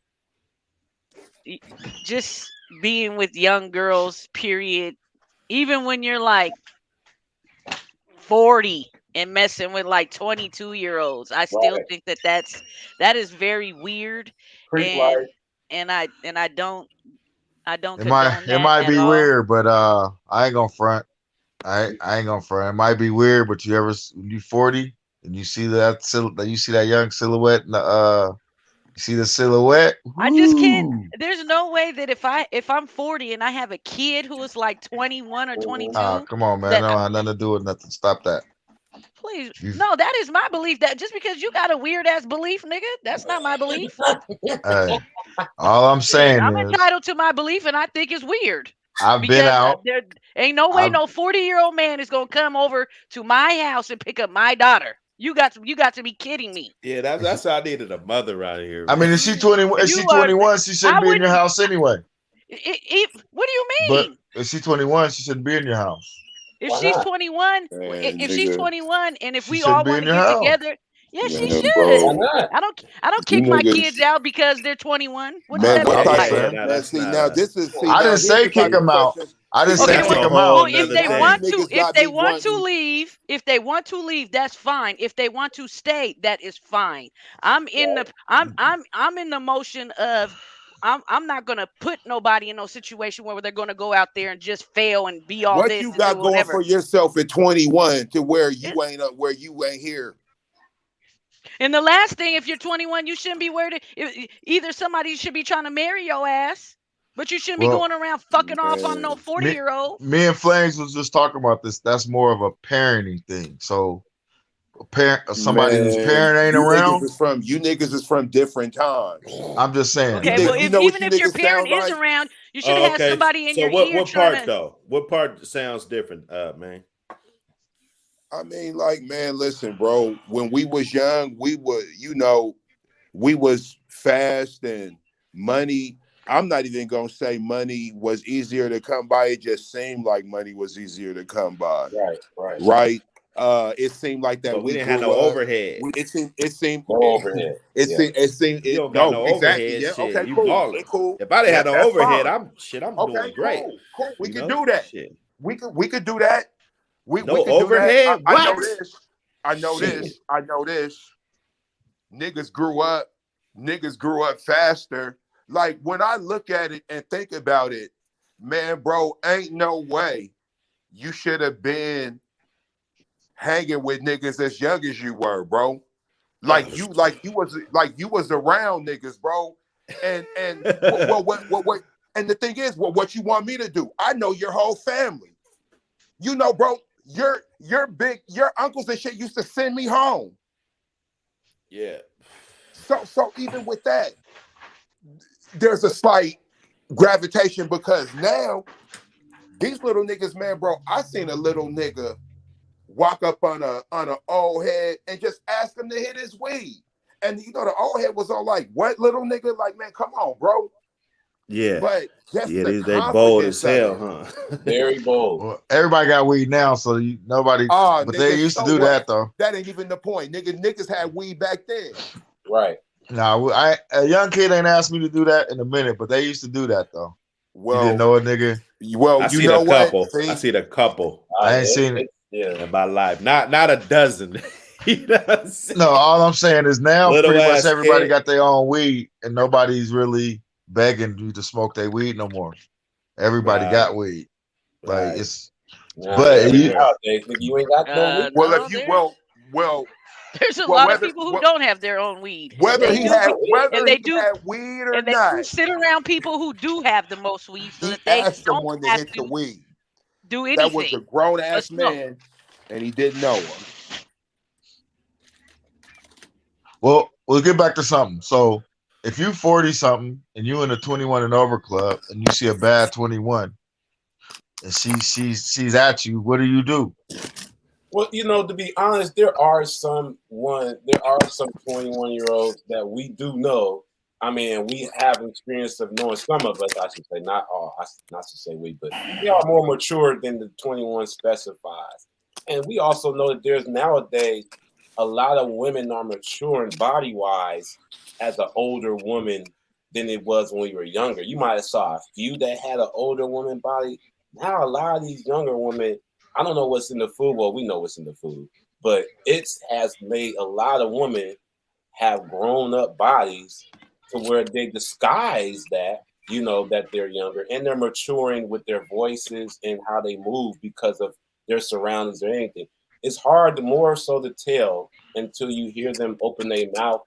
just being with young girls, period, even when you're like 40 and messing with like 22-year-olds, I still think that is very weird. And I don't it might be weird, but I ain't gonna front. I ain't gonna front. It might be weird, but you 40 and you see that young silhouette in the you see the silhouette. I just can't. There's no way that if I'm 40 and I have a kid who is like 21 or 22. Come on, man. That don't have nothing to do with nothing. Stop that. Please. No, that is my belief. That just because you got a weird ass belief, nigga, that's not my belief. Hey, all I'm saying I'm is entitled to my belief, and I think it's weird. I've been out. There ain't no way no 40-year-old man is gonna come over to my house and pick up my daughter. You got to be kidding me. Yeah, that's how I needed a mother around here. I mean, if she 21, she shouldn't be in your house anyway. What do you mean? But if she's 21, she shouldn't be in your house. If she's 21, she's 21, and if we all want to get together, she should. I don't kick my kids out because they're 21. What does that look like? I didn't say kick them out. I didn't say kick them out. If they want to leave, that's fine. If they want to stay, that is fine. I'm in the motion of I'm not gonna put nobody in no situation where they're gonna go out there and just fail and be all what this. You got going for yourself at 21 to where you ain't here. And the last thing, if you're 21, you shouldn't be worried. Either somebody should be trying to marry your ass, but you shouldn't be going around fucking off on no 40-year-old. Me and Flames was just talking about this. That's more of a parenting thing. So somebody whose parent ain't around. You niggas is from different times. I'm just saying. Okay, well, even if your parent is around, you should have somebody in your ear. So what part though? What part sounds different, man? I mean, like, man, listen, bro. When we was young, we was fast and money. I'm not even gonna say money was easier to come by. It just seemed like money was easier to come by. Right. It seemed like that. So we didn't have no overhead. It seemed no overhead. It seemed. You don't got no overhead. Yeah, okay, you cool. Cool. If I didn't have no overhead, I'm doing great. Cool. We could do that. Shit. We could do that. We no could overhead. Do that. I know this. Niggas grew up faster. Like, when I look at it and think about it, man, bro, ain't no way you should have been hanging with niggas as young as you were, bro. Like you was around niggas, bro. And what and the thing is, what you want me to do? I know your whole family. You know, bro, your uncles and shit used to send me home. Yeah. So even with that, there's a slight gravitation because now these little niggas, man, bro, I seen a little nigga walk up on an old head and just ask him to hit his weed. And the old head was all like, what, little nigga? Like, man, come on, bro. Yeah. But just they bold as hell, huh? Very bold. Well, everybody got weed now, so nobody but they used to do that though. That ain't even the point. Niggas had weed back then. Right. No, a young kid ain't asked me to do that in a minute, but they used to do that though. Well, you didn't know a nigga. Well, I you see know a what? couple. See? I see a couple I ain't seen it. Yeah. in my life. Not a dozen. You know what I'm saying? No, all I'm saying is now Little pretty much ass everybody kid. got their own weed, and nobody's really begging you to smoke their weed no more. Everybody Right. got weed. Like Right. it's, Nah, but you, nowadays, nigga, you ain't got no weed. Well, No, if you well, there's a well, lot of whether people who don't have their own weed. whether They he do, had and whether they he do, had weed or and they not, do sit around people who do have the most weed, so he that they asked don't someone to have hit the to weed. do That was a anything grown but ass smoke. man, and he didn't know him. well, we'll get back to something. So if you 40 something and you in a 21 and over club and you see a bad 21 and she's at you, what do? Well, you know, to be honest, there are some 21-year-olds that we do know. I mean, we have experience of knowing some of us, I should say, not all, not to say we, but they are more mature than the 21 specifies. And we also know that there's nowadays a lot of women are maturing body wise as an older woman than it was when we were younger. You might have saw a few that had an older woman body. Now a lot of these younger women, I don't know what's in the food. Well, we know what's in the food, but it has made a lot of women have grown up bodies to where they disguise that, you know, that they're younger, and they're maturing with their voices and how they move because of their surroundings or anything. It's hard more so to tell until you hear them open their mouth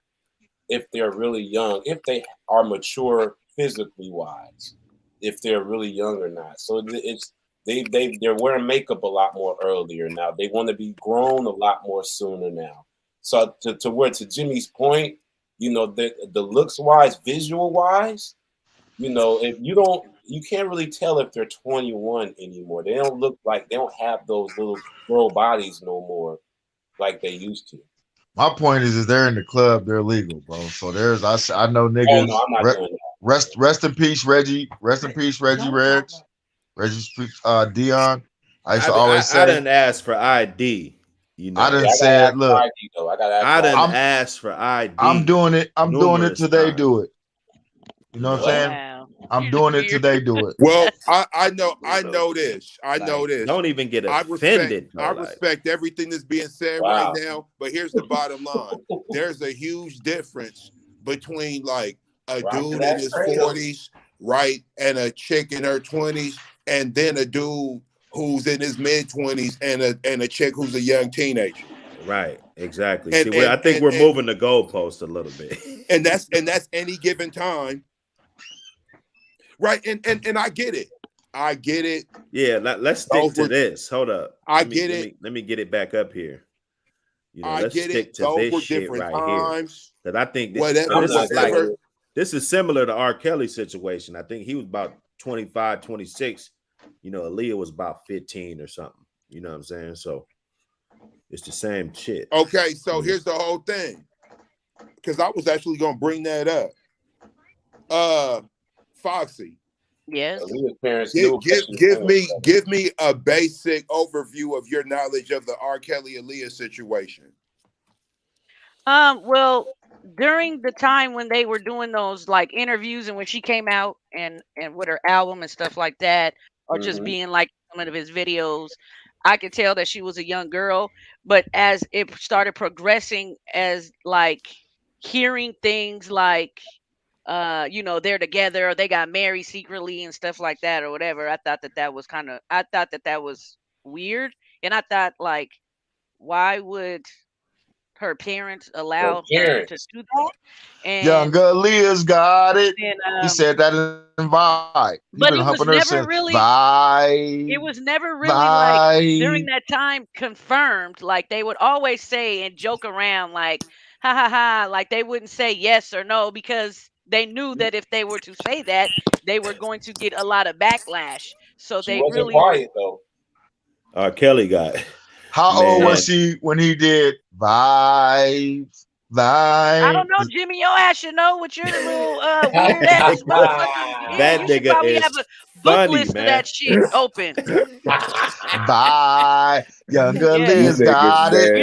if they're really young, if they are mature physically wise, if they're really young or not. So it's they're wearing makeup a lot more earlier now. They want to be grown a lot more sooner now. So to Jimmy's point, you know, the looks wise, visual wise, you know, if you can't really tell if they're 21 anymore. They don't look like, they don't have those little girl bodies no more like they used to. My point is they're in the club, they're legal, bro. So I know Oh niggas. no, I'm not doing that. Rest in peace, Reggie. Rest in peace, Reggie Reds. Reggie Dion. I used to always say I didn't ask for ID. You know, I didn't say it. Look, ID, though. I didn't ask for ID. I'm doing it. I'm doing it till they do it. You know what I'm saying? Wow. I'm doing it till they do it. Well, I know this. I know this. Don't even get offended. I respect everything that's being said right now, but here's the bottom line. There's a huge difference between like a dude in his 40s, right, and a chick in her 20s, and then a dude who's in his mid 20s and a chick who's a young teenager. Right, exactly. I think we're moving the goalpost a little bit. And that's any given time. Right, and I get it. I get it. Yeah, let's stick to this. Hold up. Let me get it back up here. You know, let's stick to Those were this shit different right times. here. That I think this is similar to R. Kelly situation. I think he was about 25, 26. You know, Aaliyah was about 15 or something. You know what I'm saying? So it's the same shit. Okay, so here's the whole thing. Because I was actually gonna bring that up. Foxy. Yes. Give me a basic overview of your knowledge of the R. Kelly Aaliyah situation. Well, during the time when they were doing those like interviews and when she came out and with her album and stuff like that, or just being like some of his videos, I could tell that she was a young girl. But as it started progressing, as like hearing things like you know, they're together or they got married secretly and stuff like that or whatever, I thought that was weird. And I thought, like, why would her parents allow her to do that? And Young Aaliyah's got it. then, he said that in Vibe. But it was never really Vibe. It was never really like during that time confirmed. Like they would always say and joke around like ha ha ha, like they wouldn't say yes or no because they knew that if they were to say that, they were going to get a lot of backlash. So She they wasn't really quiet though. R. Kelly got. How old was she when he did Vibe? I don't know, Jimmy. Your ass should know what your little weird ass motherfucker. That you should nigga probably is have a book funny, list man. of that shit open. Bye. Young Aaliyah's got it.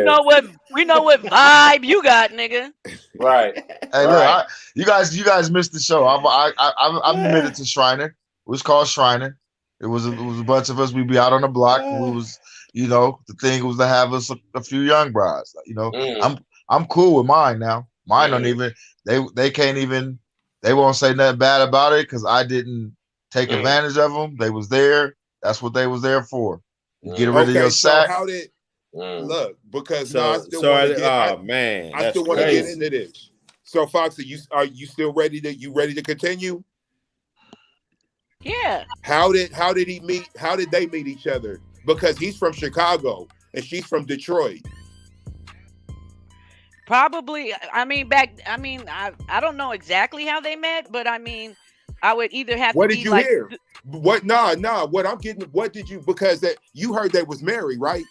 We know what vibe you got, nigga. Right. Hey, look, you guys missed the show. I'm admitted to Shriner. It was called Shriner. It was a bunch of us. We'd be out on the block, and we was, you know, the thing was to have us a few young brides. You know, I'm cool with mine now. Mine don't even they can't even they won't say nothing bad about it because I didn't take advantage of them. They was there. That's what they was there for. You get rid of your so sack. how did look? Because So, I still want to get. oh man, I still want to get into this. So, Foxy, are you still ready to continue? Yeah. How did he meet? How did they meet each other? Because he's from Chicago and she's from Detroit. Probably. I mean, I don't know exactly how they met, but I mean, I would either have. What to did be you like, hear? What? Nah. What I'm getting? What did you? Because that you heard they was married, right?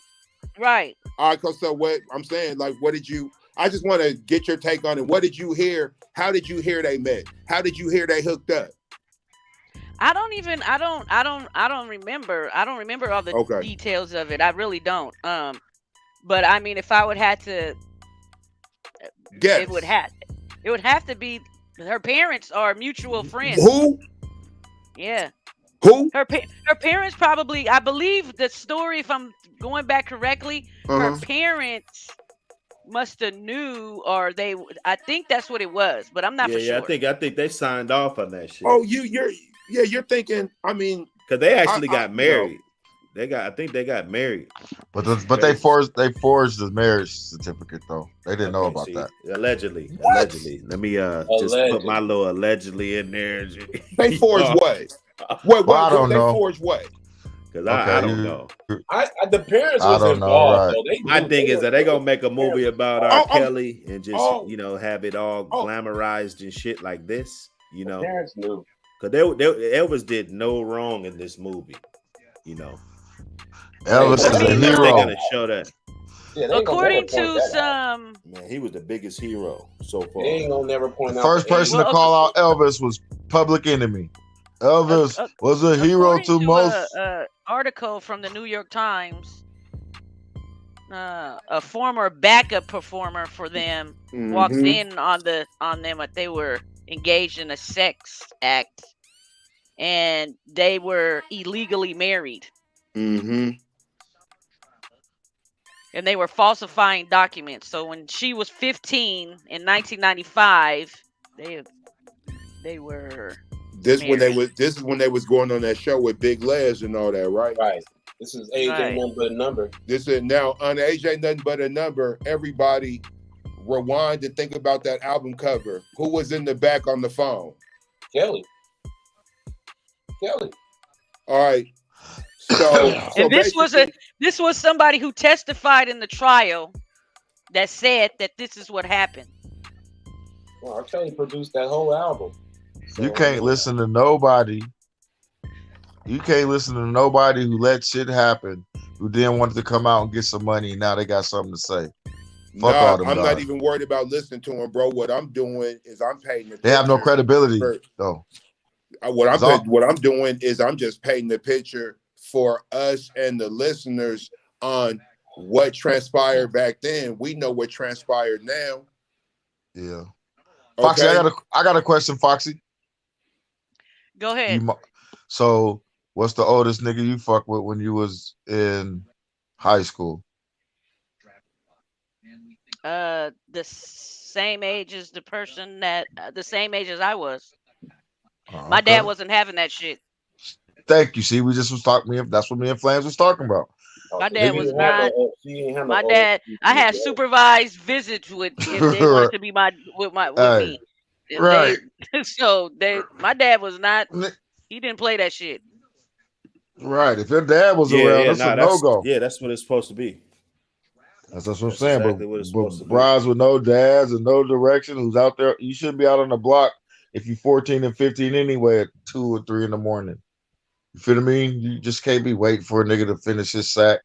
Right. All right. So what I'm saying, like, what did you? I just want to get your take on it. What did you hear? How did you hear they met? How did you hear they hooked up? I don't remember. I don't remember all the details of it. I really don't. But I mean, if I would have to guess, it would have to be her parents are mutual friends. Who? Yeah. Who? Her parents probably. I believe the story, if I'm going back correctly, her parents must have knew, or I think that's what it was, but I'm not for sure. I think they signed off on that shit. Oh, you're thinking. I mean, because they actually got married. I think they got married. But they forged the marriage certificate though. They didn't know about that. Allegedly. Let me just put my little allegedly in there. They forged what? What? I don't know. They forged what? Because I don't know. The parents was involved. Right. My thing is that they gonna make a movie about R. Kelly and just have it all glamorized and shit like this. You know, parents knew because Elvis did no wrong in this movie. You know, Elvis is a hero. They're gonna show that. Yeah, according to some, man, he was the biggest hero so far. They ain't gonna never point the out. First person to call out Elvis was Public Enemy. Elvis was a hero to most. Article from the New York Times. A former backup performer for them walks in on them that they were engaged in a sex act, and they were illegally married. Mm-hmm. And they were falsifying documents. So when she was 15 in 1995, they were. This is when they was going on that show with Big Les and all that, right? Right. This is age ain't nothing but a number. This is now on age ain't nothing but a number. Everybody rewind and think about that album cover. Who was in the back on the phone? Kelly. All right. So and this was somebody who testified in the trial that said that this is what happened. Well, R. Kelly produced that whole album. So, you can't listen to nobody. You can't listen to nobody who let shit happen, who then wanted to come out and get some money, and now they got something to say. Fuck all them I'm guys. not even worried about listening to them, bro. What I'm doing is I'm painting the picture. They have no credibility, though. What I'm doing is I'm just painting the picture for us and the listeners on what transpired back then. We know what transpired now. Yeah. Foxy, I got a question, Foxy. Go ahead. So, what's the oldest nigga you fuck with when you was in high school? The same age as the person that the same age as I was. My dad wasn't having that shit. Thank you. See, we just was talking. That's what me and Flames was talking about. My dad was not. My dad. I had supervised visits with if they wanted to be with me. Right. My dad was not. He didn't play that shit. Right. If your dad was around, that's a no-go. Yeah, that's what it's supposed to be. That's what I'm saying. Exactly but brides with no dads and no direction, who's out there, you shouldn't be out on the block if you're 14 and 15 anyway at 2 or 3 in the morning. You feel what I mean? You just can't be waiting for a nigga to finish his sack.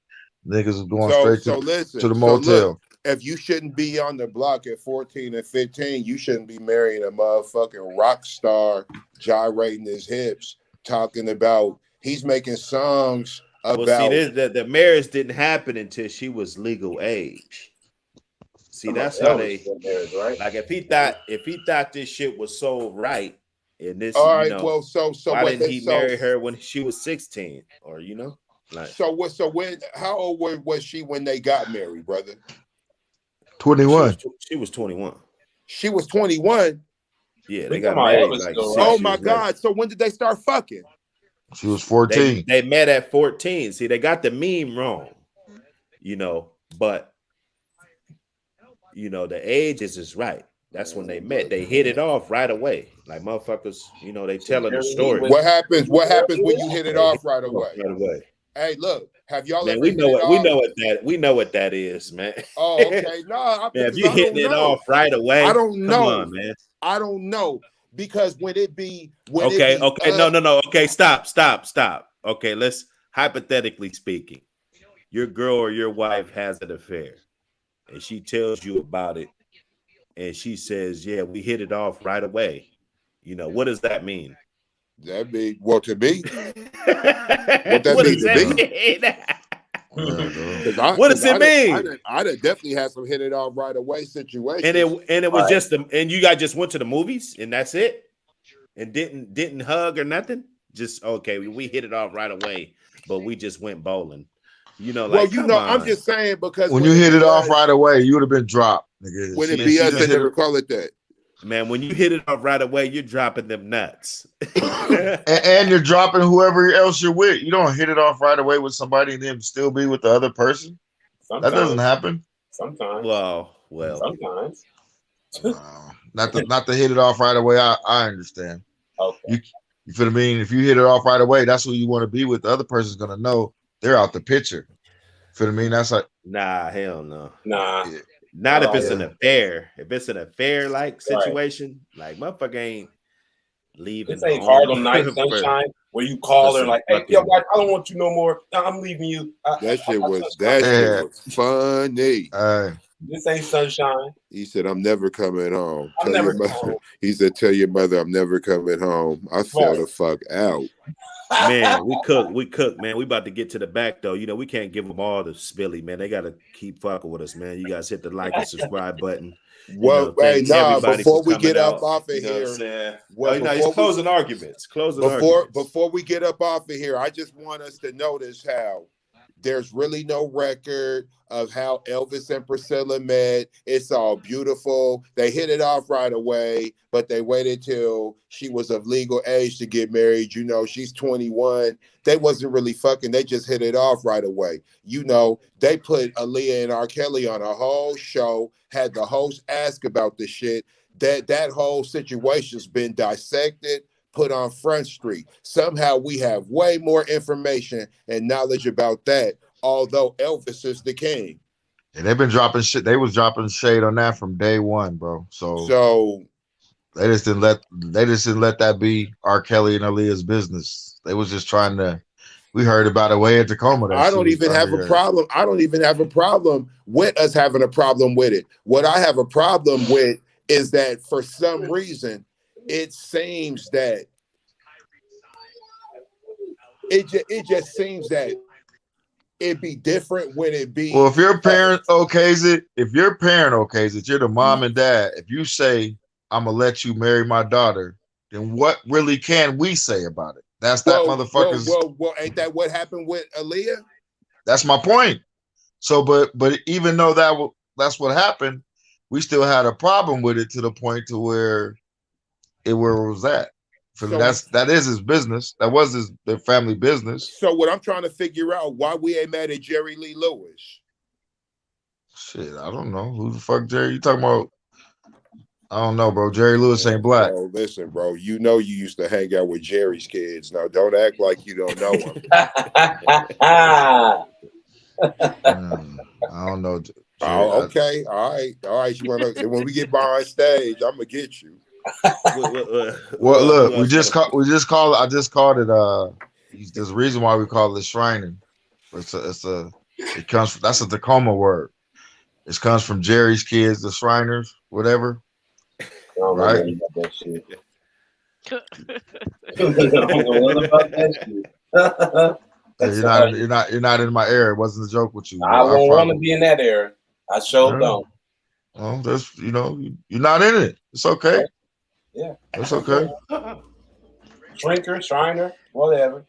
Niggas is going straight to the motel. Look, if you shouldn't be on the block at 14 and 15, you shouldn't be marrying a motherfucking rock star, gyrating his hips, talking about he's making songs about. Well, see, the marriage didn't happen until she was legal age. See, that's how they. Right? Like if he thought this shit was so right, And this, All you right. know, Well, so why what? didn't he marry her when she was 16? Or like So what? So when? How old was she when they got married, brother? 21. She was 21. She was 21. Yeah, We they got talking about married Elvis like though, 6 right? Oh years my later. God! So when did they start fucking? She was 14. They met at 14. See, they got the meme wrong, but the ages is right. That's when they met. They hit it off right away. Like motherfuckers, they telling the story. What happens? What happens when you hit it off right away? Right away. Hey, look, have y'all Man, ever we hit know it what off? we know what that is, man. Oh, okay. No, Man, if because you I hitting don't it know. off right away, I don't come know. on, man. I don't know because okay, no. Okay, stop. Okay, let's hypothetically speaking, your girl or your wife has an affair, and she tells you about it, and she says, "Yeah, we hit it off right away." What does that mean? That be to me. What does that mean? What does it mean? I'd have definitely had some hit it off right away situations. And it was just and you guys just went to the movies and that's it, and didn't hug or nothing. Just okay, we hit it off right away, but we just went bowling. I'm just saying because when you hit it off right away, you would have been dropped. Nigga. When it be us, they never call it that. Man, when you hit it off right away, you're dropping them nuts. and you're dropping whoever else you're with. You don't hit it off right away with somebody and then still be with the other person. Sometimes. That doesn't happen. Sometimes. Well. Sometimes. Not to hit it off right away. I understand. Okay. You feel what I mean? If you hit it off right away, that's who you want to be with. The other person's gonna know they're out the picture. Feel what I mean? That's like hell no. Nah. Yeah. Not if it's an affair. If it's an affair like situation, like motherfucker ain't leaving. This ain't Harlem Night Sunshine where you call her like, "Hey, yo, I don't want you no more. No, I'm leaving you." That shit was funny. This ain't Sunshine. He said, "I'm never coming home." Home. He said, "Tell your mother I'm never coming home." I fell the fuck out. Man, we cook, man. We about to get to the back though. We can't give them all the spilly, man. They gotta keep fucking with us, man. You guys hit the like and subscribe button. Well, before we get up off of here, he's closing arguments. Before we get up off of here, I just want us to notice how there's really no record of how Elvis and Priscilla met. It's all beautiful. They hit it off right away, but they waited till she was of legal age to get married. She's 21. They wasn't really fucking. They just hit it off right away. They put Aaliyah and R. Kelly on a whole show, had the host ask about the shit. That whole situation's been dissected, put on Front Street. Somehow we have way more information and knowledge about that, although Elvis is the king. And they've been dropping shit. They was dropping shade on that from day one, bro. So they just didn't let that be R. Kelly and Aaliyah's business. They was just trying to. We heard about it way at Tacoma. I don't even have a problem. I don't even have a problem with us having a problem with it. What I have a problem with is that for some reason, it seems that it just seems that it'd be different when it be. Well, if your parent okays it, you're the mom and dad. If you say, "I'm gonna let you marry my daughter," then what really can we say about it? That's that motherfucker's. Well, ain't that what happened with Aaliyah? That's my point. So, but even though that's what happened, we still had a problem with it to the point to where it was at. That is his business. That was their family business. So what I'm trying to figure out, why we ain't mad at Jerry Lee Lewis? Shit, I don't know. Who the fuck Jerry you talking about? I don't know, bro. Jerry Lewis ain't black. Bro, listen, bro. You used to hang out with Jerry's kids. Now don't act like you don't know him. I don't know. Jerry, okay. All right. When we get behind stage, I'm gonna get you. Well, look, I just called it. There's a reason why we call it shrining. That's a Tacoma word. It comes from Jerry's kids, the Shriners, whatever. Right? You're not in my era. It wasn't a joke with you. I won't want to be in that era. I sure don't. Well, you're not in it. It's okay. Yeah, it's okay. Shrinker, Shriner, whatever.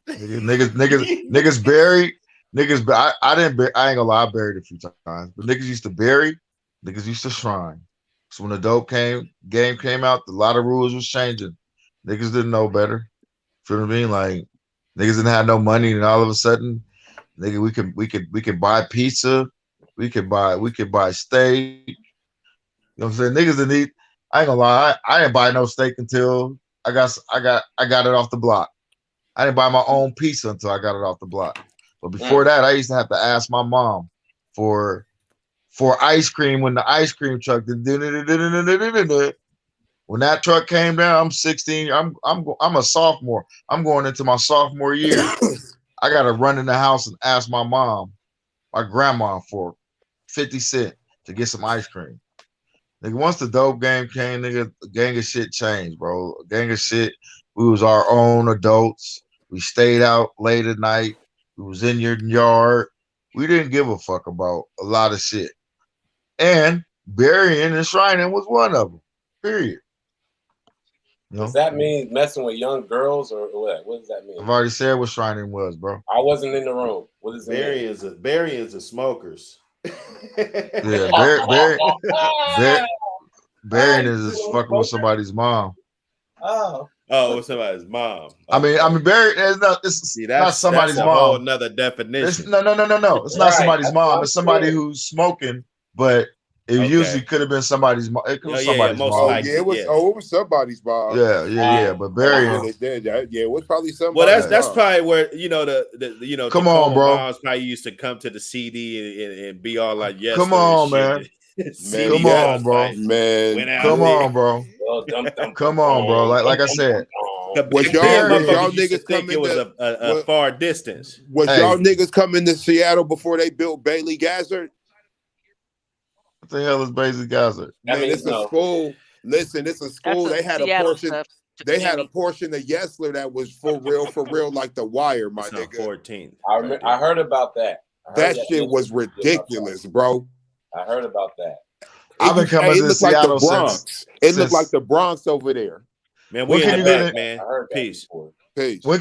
Niggas buried. I didn't. I ain't gonna lie. I buried a few times, but niggas used to bury. Niggas used to shrine. So when the dope game came out, a lot of rules was changing. Niggas didn't know better. Feel what I mean? Like niggas didn't have no money, and all of a sudden, nigga, we could buy pizza, we could buy steak. You know what I'm saying? Niggas didn't eat. I ain't gonna lie. I didn't buy no steak until I got it off the block. I didn't buy my own pizza until I got it off the block. But before that, I used to have to ask my mom for ice cream when the ice cream truck when that truck came down. I'm 16. I'm a sophomore. I'm going into my sophomore year. I gotta run in the house and ask my mom, my grandma, for 50 cents to get some ice cream. Nigga, once the dope game came, nigga, the gang of shit changed, bro. Gang of shit. We was our own adults. We stayed out late at night. We was in your yard. We didn't give a fuck about a lot of shit. And burying and shrining was one of them. Period. You know? Does that mean messing with young girls or what? What does that mean? I've already said what shrining was, bro. I wasn't in the room. What does it mean? Burying's a smokers. Yeah, burying is fucking with somebody's mom. Oh, with somebody's mom. I mean, burying is not. It's not somebody's that's a mom. whole another definition. It's, no. It's not somebody's mom. It's somebody who's smoking, but it usually could have been somebody's mom. It was somebody's mom. It was somebody's mom. Yeah. But burying. It was probably somebody. Well, that's probably where the come on, bro. Moms probably used to come to the CD and be all like, yes. Come on, man. Come on, bro. Man. Come on, bro. Come on, bro. Like I said. Was y'all niggas think it was a far distance? Was y'all niggas coming to Seattle before they built Bailey Gazzard? What the hell is Bailey Gazzard? Man, it's a school. Listen, it's a school. They had a portion. They had a portion of Yesler that was for real, like The Wire, my nigga. 14. I heard about that. That shit was ridiculous, bro. I heard about that. I've been coming to Seattle like the Bronx. It looked like the Bronx over there. Man, we in the back, man. Peace. Peace. When